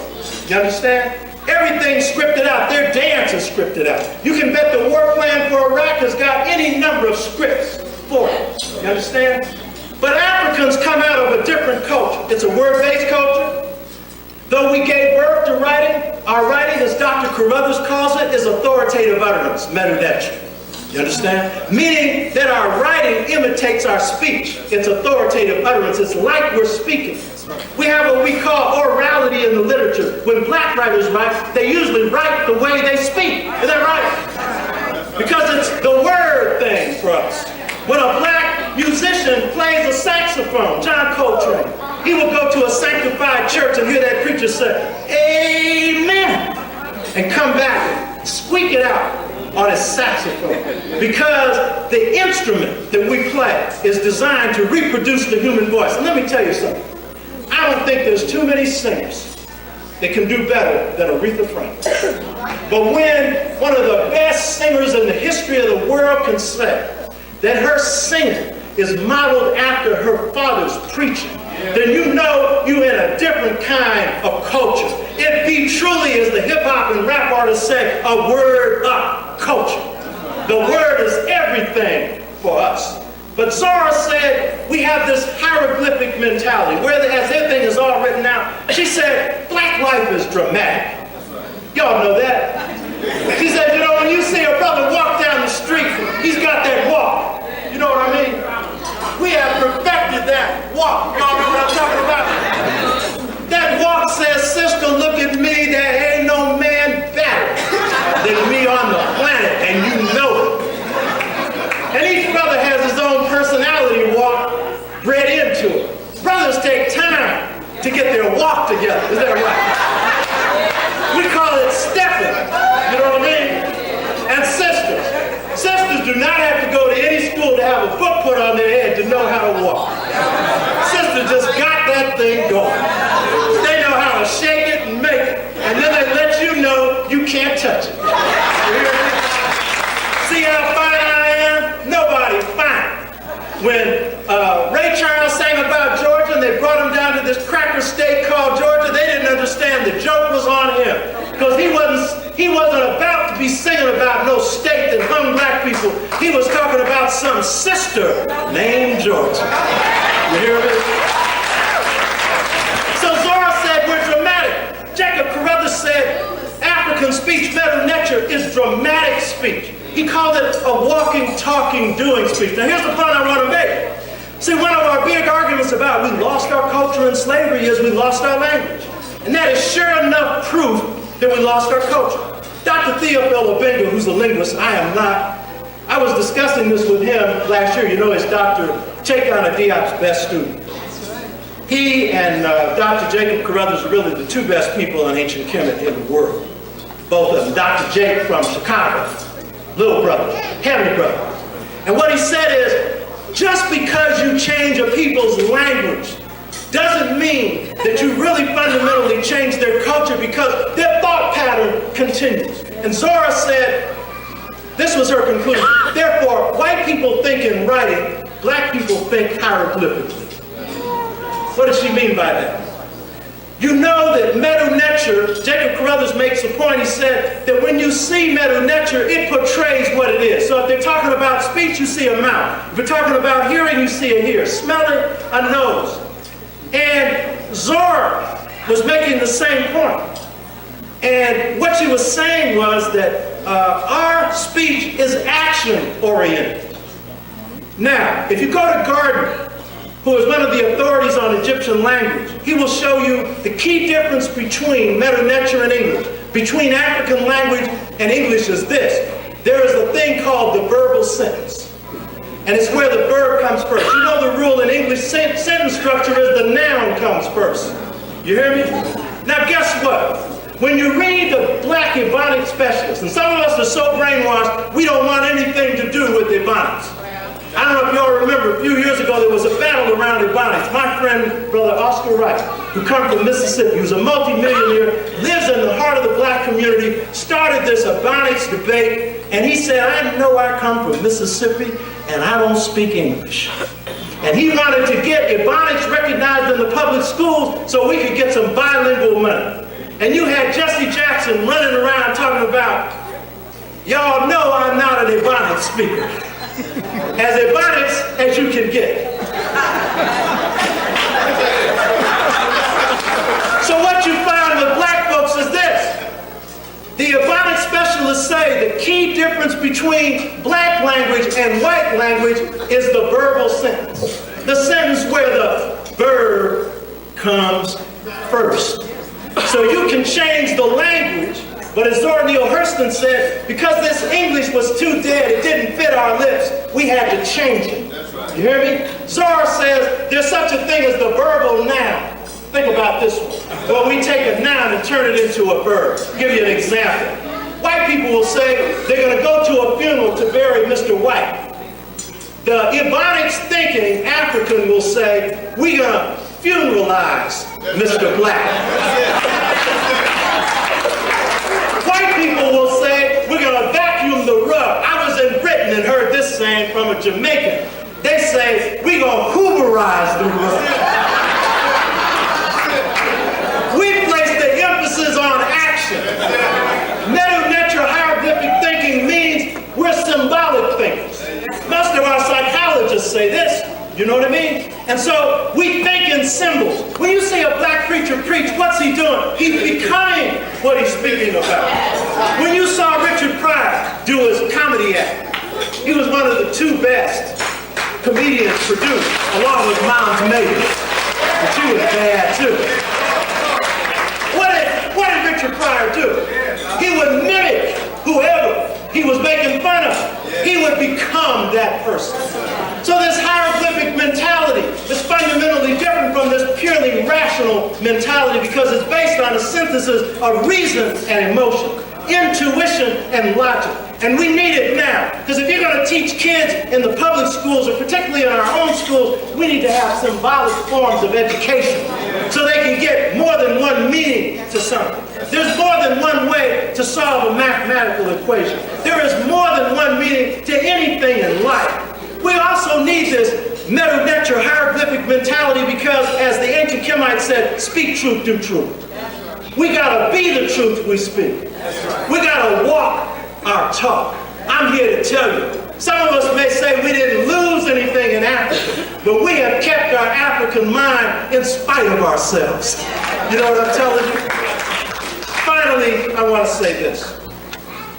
You understand? Everything's scripted out. Their dance is scripted out. You can bet the war plan for Iraq has got any number of scripts for it. You understand? But Africans come out of a different culture. It's a word-based culture. Though we gave birth to writing, our writing, as Dr. Carruthers calls it, is authoritative utterance, metudechi. You understand? Meaning that our writing imitates our speech. It's authoritative utterance. It's like we're speaking. We have what we call orality in the literature. When black writers write, they usually write the way they speak. Is that right? Because it's the word thing for us. When a black musician plays a saxophone, John Coltrane, he will go to a sanctified church and hear that preacher say, Amen, and come back and squeak it out. on his saxophone, because the instrument that we play is designed to reproduce the human voice. And let me tell you something. I don't think there's too many singers that can do better than Aretha Franklin. But when one of the best singers in the history of the world can say that her singing is modeled after her father's preaching, then you know you're in a different kind of culture. It be truly, as the hip-hop and rap artists say, a word up culture. The word is everything for us. But Zora said we have this hieroglyphic mentality, where as everything is all written out. She said, black life is dramatic. Y'all know that. She said, you know, when you see a brother walk down the street, he's got that walk. You know what I mean? We have perfected that walk. Y'all know what I'm talking about? That walk says, sister, look at me, there ain't no man better than me on the planet, and you know it. And each brother has his own personality walk bred into it. Brothers take time to get their walk together. Is that right? We call it stepping. You know what I mean? And sisters. Sisters do not have to go to any school to have a foot put on their head to know how to walk. Sisters just got that thing going. They know how to shake it and make it. And then they let you know you can't touch it. See how fine I am? Nobody's fine. When Ray Charles sang about Georgia and they brought him down to this cracker state called Georgia, they didn't understand the joke was on him. Because he wasn't about to be singing about no state that hung black people. He was talking about some sister named Georgia. You hear me? So Zora said we're dramatic. Jacob Carruthers said African speech, meta nature, is dramatic speech. He called it a walking, talking, doing speech. Now here's the point I want to make. See, one of our big arguments about we lost our culture in slavery is we lost our language. And that is sure enough proof that we lost our culture. Dr. Theophil Obenga, who's a linguist, I am not. I was discussing this with him last year. You know, he's Dr. Cheikana Diop's best student. He and Dr. Jacob Carruthers are really the two best people in ancient Kemet in the world. Both of them. Dr. Jake from Chicago, little brother, heavy brother. And what he said is, just because you change a people's language doesn't mean that you really fundamentally change their culture, because their thought pattern continues. And Zora said, this was her conclusion, therefore, white people think in writing, black people think hieroglyphically. What does she mean by that? You know that meta nature, Jacob Carruthers makes a point, he said that when you see meta nature, it portrays what it is. So if they're talking about speech, you see a mouth. If we're talking about hearing, you see a ear. Smelling, a nose. And Zora was making the same point. And what she was saying was that our speech is action-oriented. Now, if you go to Gardner, who is one of the authorities on Egyptian language, he will show you the key difference between meta nature and English, between African language and English is this. There is a thing called the verbal sentence. And it's where the verb comes first. You know the rule in English sentence structure is the noun comes first. You hear me? Now guess what? When you read the black Ebonics specialists, and some of us are so brainwashed, we don't want anything to do with Ebonics. I don't know if y'all remember, a few years ago there was a battle around Ebonics. My friend, Brother Oscar Wright, who comes from Mississippi, who's a multimillionaire, lives in the heart of the black community, started this Ebonics debate, and he said, I know I come from Mississippi, and I don't speak English. And he wanted to get Ebonics recognized in the public schools so we could get some bilingual money. And you had Jesse Jackson running around talking about, y'all know I'm not an Ebonics speaker. As Ebonics as you can get. So what you find with black folks is this. The Ebonics specialists say the key difference between black language and white language is the verbal sentence. The sentence where the verb comes first. So you can change the language, but as Zora Neale Hurston said, because this English was too dead, it didn't fit our lips, we had to change it. You hear me? Zora says there's such a thing as the verbal noun. Think about this one. Well, we take a noun and turn it into a verb. I'll give you an example. White people will say they're going to go to a funeral to bury Mr. White. The Ebonics thinking African will say, we're going to funeralize Mr. Black. White people will say, we're going to vacuum the rug. I was in Britain and heard this saying from a Jamaican. They say, we're going to Hooverize the rug. We place the emphasis on action. Meta-nature hieroglyphic thinking means we're symbolic thinkers. Most of our psychologists say this, you know what I mean? And so we think in symbols. When you see a black preacher preach, what's he doing? He's becoming what he's speaking about. When you saw Richard Pryor do his comedy act, he was one of the two best comedians produced, along with Miles Mayer. But she was bad too. What did Richard Pryor do? He would mimic whoever he was making fun of. He would become that person. So this hieroglyphic mentality is fundamentally different from this purely rational mentality because it's based on a synthesis of reason and emotion, intuition and logic. And we need it now. Because if you're going to teach kids in the public schools, or particularly in our own schools, we need to have symbolic forms of education so they can get more than one meaning to something. There's more than one way to solve a mathematical equation. There is more than one meaning to anything in life. We also need this meta-nature hieroglyphic mentality because, as the ancient Kemites said, speak truth, do truth. We gotta be the truth we speak. We gotta walk our talk. I'm here to tell you, some of us may say we didn't lose anything in Africa, but we have kept our African mind in spite of ourselves. You know what I'm telling you? Finally, I want to say this,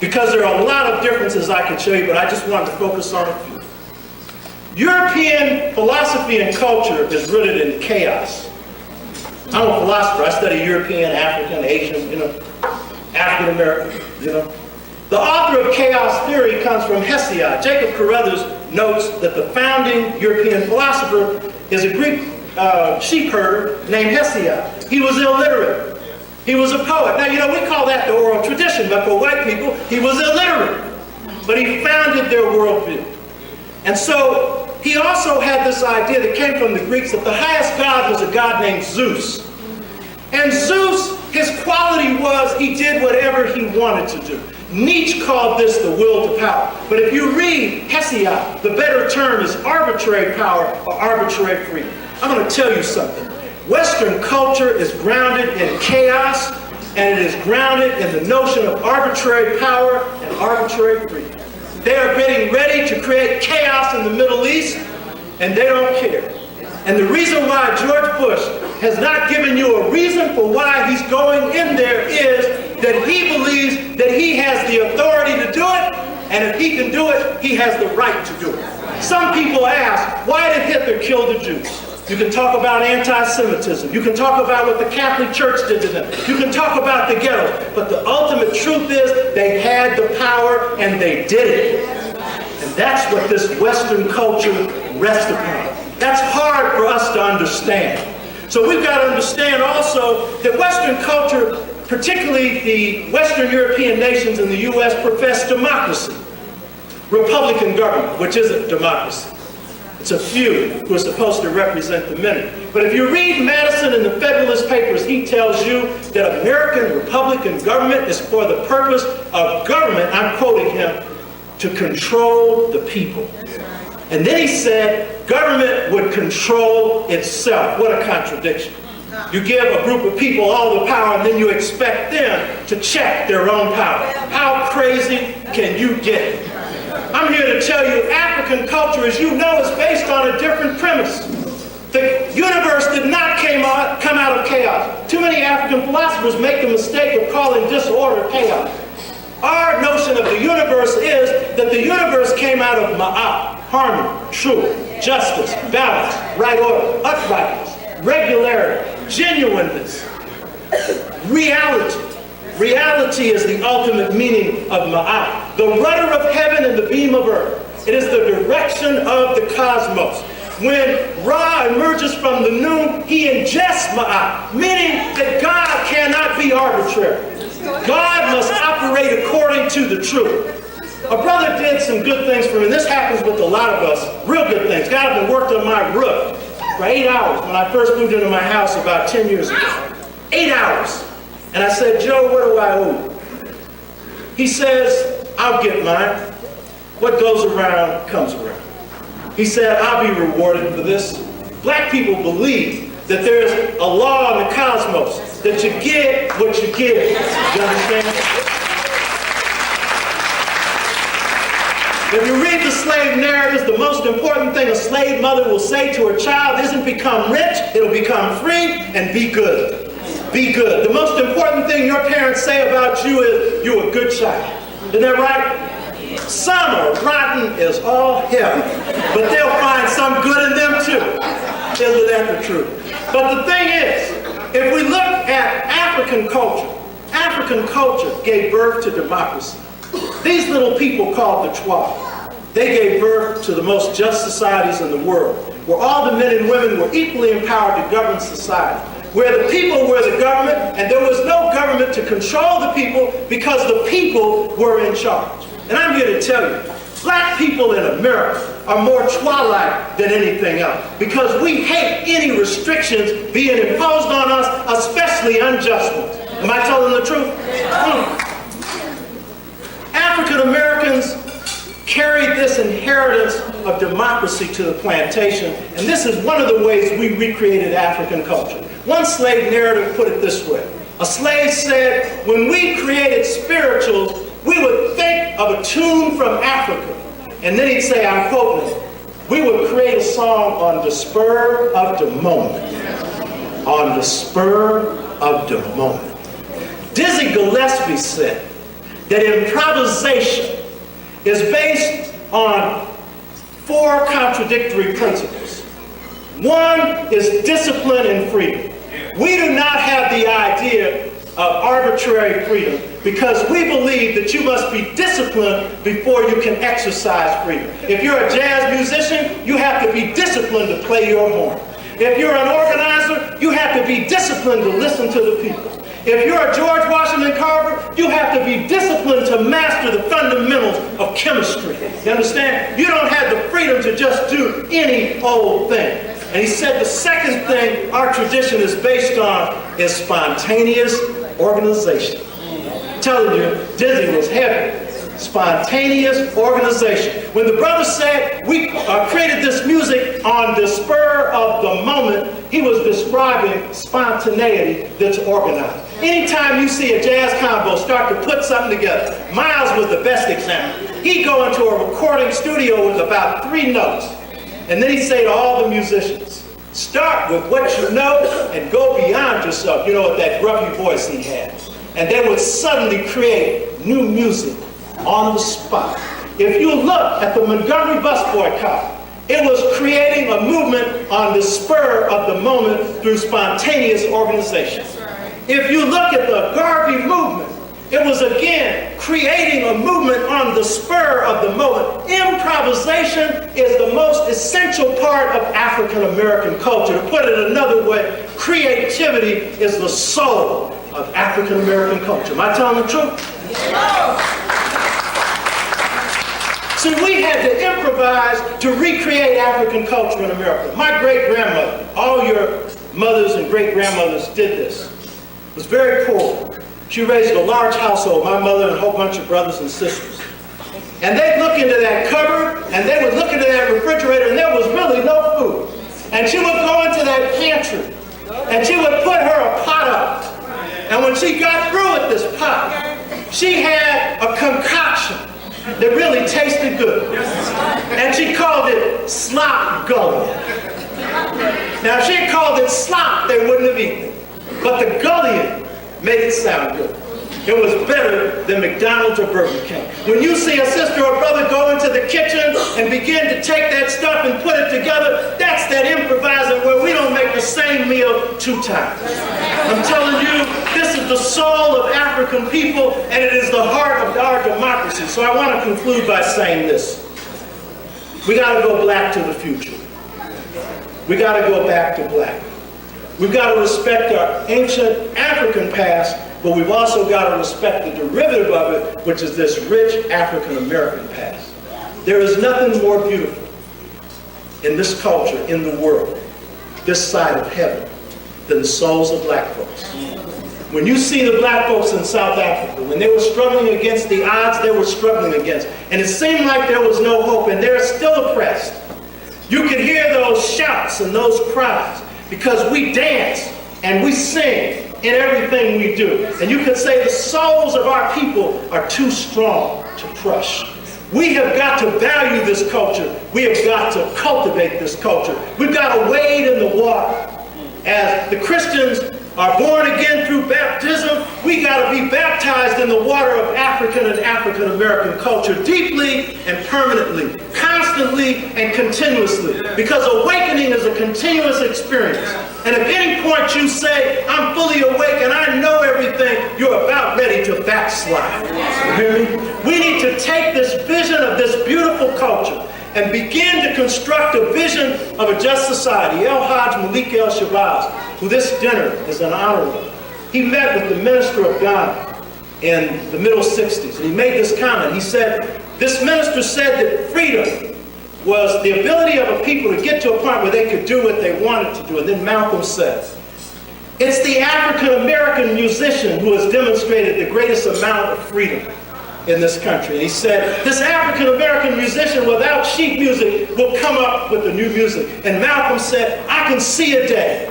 because there are a lot of differences I can show you, but I just wanted to focus on a few. European philosophy and culture is rooted in chaos. I'm a philosopher. I study European, African, Asian, African American, The author of chaos theory comes from Hesiod. Jacob Carruthers notes that the founding European philosopher is a Greek sheep herder named Hesiod. He was illiterate. He was a poet. Now, we call that the oral tradition, but for white people, he was illiterate. But he founded their worldview. And so he also had this idea that came from the Greeks that the highest god was a god named Zeus. And Zeus, his quality was he did whatever he wanted to do. Nietzsche called this the will to power. But if you read Hesiod, the better term is arbitrary power or arbitrary freedom. I'm going to tell you something. Western culture is grounded in chaos, and it is grounded in the notion of arbitrary power and arbitrary freedom. They are getting ready to create chaos in the Middle East, and they don't care. And the reason why George Bush has not given you a reason for why he's going in there is that he believes that he has the authority to do it, and if he can do it, he has the right to do it. Some people ask, why did Hitler kill the Jews? You can talk about anti-Semitism. You can talk about what the Catholic Church did to them. You can talk about the ghetto. But the ultimate truth is they had the power and they did it. And that's what this Western culture rests upon. That's hard for us to understand. So we've got to understand also that Western culture, particularly the Western European nations and the U.S., profess democracy. Republican government, which isn't democracy. It's a few who are supposed to represent the many. But if you read Madison in the Federalist Papers, he tells you that American Republican government is for the purpose of government, I'm quoting him, to control the people. And then he said government would control itself. What a contradiction. You give a group of people all the power and then you expect them to check their own power. How crazy can you get? I'm here to tell you, African culture, as you know, is based on a different premise. The universe did not come out of chaos. Too many African philosophers make the mistake of calling disorder chaos. Our notion of the universe is that the universe came out of ma'at, harmony, truth, justice, balance, right order, uprightness, regularity, genuineness, reality. Reality is the ultimate meaning of ma'at, the rudder of heaven and the beam of earth. It is the direction of the cosmos. When Ra emerges from the noon, he ingests ma'at, meaning that God cannot be arbitrary. God must operate according truth. A brother did some good things for me, and this happens with a lot of us, real good things. God had worked on my roof for 8 hours when I first moved into my house about 10 years ago. 8 hours. And I said, Joe, what do I owe you? He says, I'll get mine. What goes around comes around. He said, I'll be rewarded for this. Black people believe that there's a law in the cosmos, that you get what you give. You understand? If you read the slave narratives, the most important thing a slave mother will say to her child isn't become rich, it'll become free and be good. Be good. The most important thing your parents say about you is you're a good child. Isn't that right? Some are rotten as all hell, but they'll find some good in them too. Isn't that the truth? But the thing is, if we look at African culture gave birth to democracy. These little people called the Twa, they gave birth to the most just societies in the world, where all the men and women were equally empowered to govern society, where the people were the government and there was no government to control the people because the people were in charge. And I'm here to tell you, black people in America are more Twa-like than anything else because we hate any restrictions being imposed on us, especially unjust ones. Am I telling the truth? African Americans carried this inheritance of democracy to the plantation, and this is one of the ways we recreated African culture. One slave narrative put it this way. A slave said, when we created spirituals, we would think of a tune from Africa. And then he'd say, I'm quoting, we would create a song on the spur of the moment. On the spur of the moment. Dizzy Gillespie said that improvisation is based on 4 contradictory principles. One is discipline and freedom. We do not have the idea of arbitrary freedom because we believe that you must be disciplined before you can exercise freedom. If you're a jazz musician, you have to be disciplined to play your horn. If you're an organizer, you have to be disciplined to listen to the people. If you're a George Washington Carver, you have to be disciplined to master the fundamentals of chemistry. You understand? You don't have the freedom to just do any old thing. And he said the second thing our tradition is based on is spontaneous organization. I'm telling you, Dizzy was heavy. Spontaneous organization. When the brother said we created this music on the spur of the moment, he was describing spontaneity that's organized. Anytime you see a jazz combo start to put something together, Miles was the best example. He'd go into a recording studio with about 3 notes, and then he'd say to all the musicians, start with what you know and go beyond yourself. You know, with that gruffy voice he had. And they would suddenly create new music on the spot. If you look at the Montgomery bus boycott, it was creating a movement on the spur of the moment through spontaneous organization. If you look at the Garvey movement, it was again creating a movement on the spur of the moment. Improvisation is the most essential part of African American culture. To put it another way, creativity is the soul of African American culture. Am I telling the truth? So we had to improvise to recreate African culture in America. My great-grandmother, all your mothers and great-grandmothers did this, was very poor. She raised a large household, my mother and a whole bunch of brothers and sisters. And they'd look into that cupboard, and they would look into that refrigerator, and there was really no food. And she would go into that pantry, and she would put her a pot up. And when she got through with this pot, she had a concoction that really tasted good. And she called it slop gully. Now, if she had called it slop, they wouldn't have eaten it. But the gullion made it sound good. It was better than McDonald's or Burger King. When you see a sister or brother go into the kitchen and begin to take that stuff and put it together, that's that improvising where we don't make the same meal 2 times. I'm telling you, this is the soul of African people, and it is the heart of our democracy. So I want to conclude by saying this. We got to go black to the future. We got to go back to black. We've got to respect our ancient African past but we've also got to respect the derivative of it, which is this rich African American past. There is nothing more beautiful in this culture, in the world, this side of heaven, than the souls of black folks. When you see the black folks in South Africa, when they were struggling against the odds they were struggling against, and it seemed like there was no hope, and they're still oppressed, you could hear those shouts and those cries, because we dance and we sing in everything we do. And you could say the souls of our people are too strong to crush. We have got to value this culture. We have got to cultivate this culture. We've got to wade in the water. As the Christians are born again through baptism, we got to be baptized in the water of African and African American culture deeply and permanently, constantly and continuously, because awakening is a continuous experience. And at any point you say, I'm fully awake and I know everything, you're about ready to backslide. You hear me? We need to take this vision of this beautiful culture and begin to construct a vision of a just society. El Hajj Malik El Shabazz, who this dinner is an honor of, he met with the minister of Ghana in the middle 60s, and he made this comment. He said, this minister said that freedom was the ability of a people to get to a point where they could do what they wanted to do. And then Malcolm said, it's the African-American musician who has demonstrated the greatest amount of freedom in this country. And he said, this African-American musician without sheet music will come up with the new music. And Malcolm said, I can see a day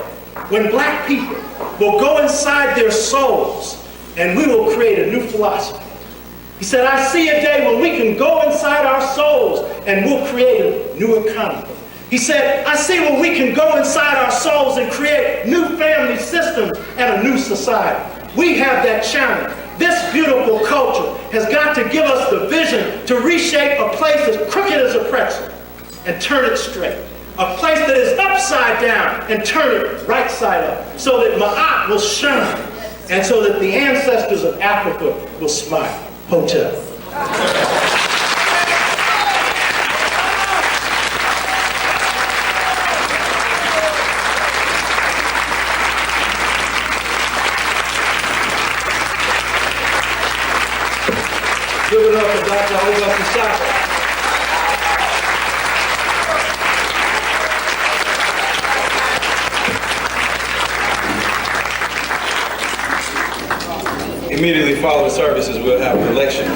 when black people will go inside their souls and we will create a new philosophy. He said, I see a day when we can go inside our souls and we'll create a new economy. He said, I see when we can go inside our souls and create new family systems and a new society. We have that challenge. This beautiful culture has got to give us the vision to reshape a place as crooked as a pretzel and turn it straight. A place that is upside down and turn it right side up, so that Ma'at will shine and so that the ancestors of Africa will smile. Hotel. Give it up for Dr. Haiba Sonyika. Immediately following the services, we'll have an election.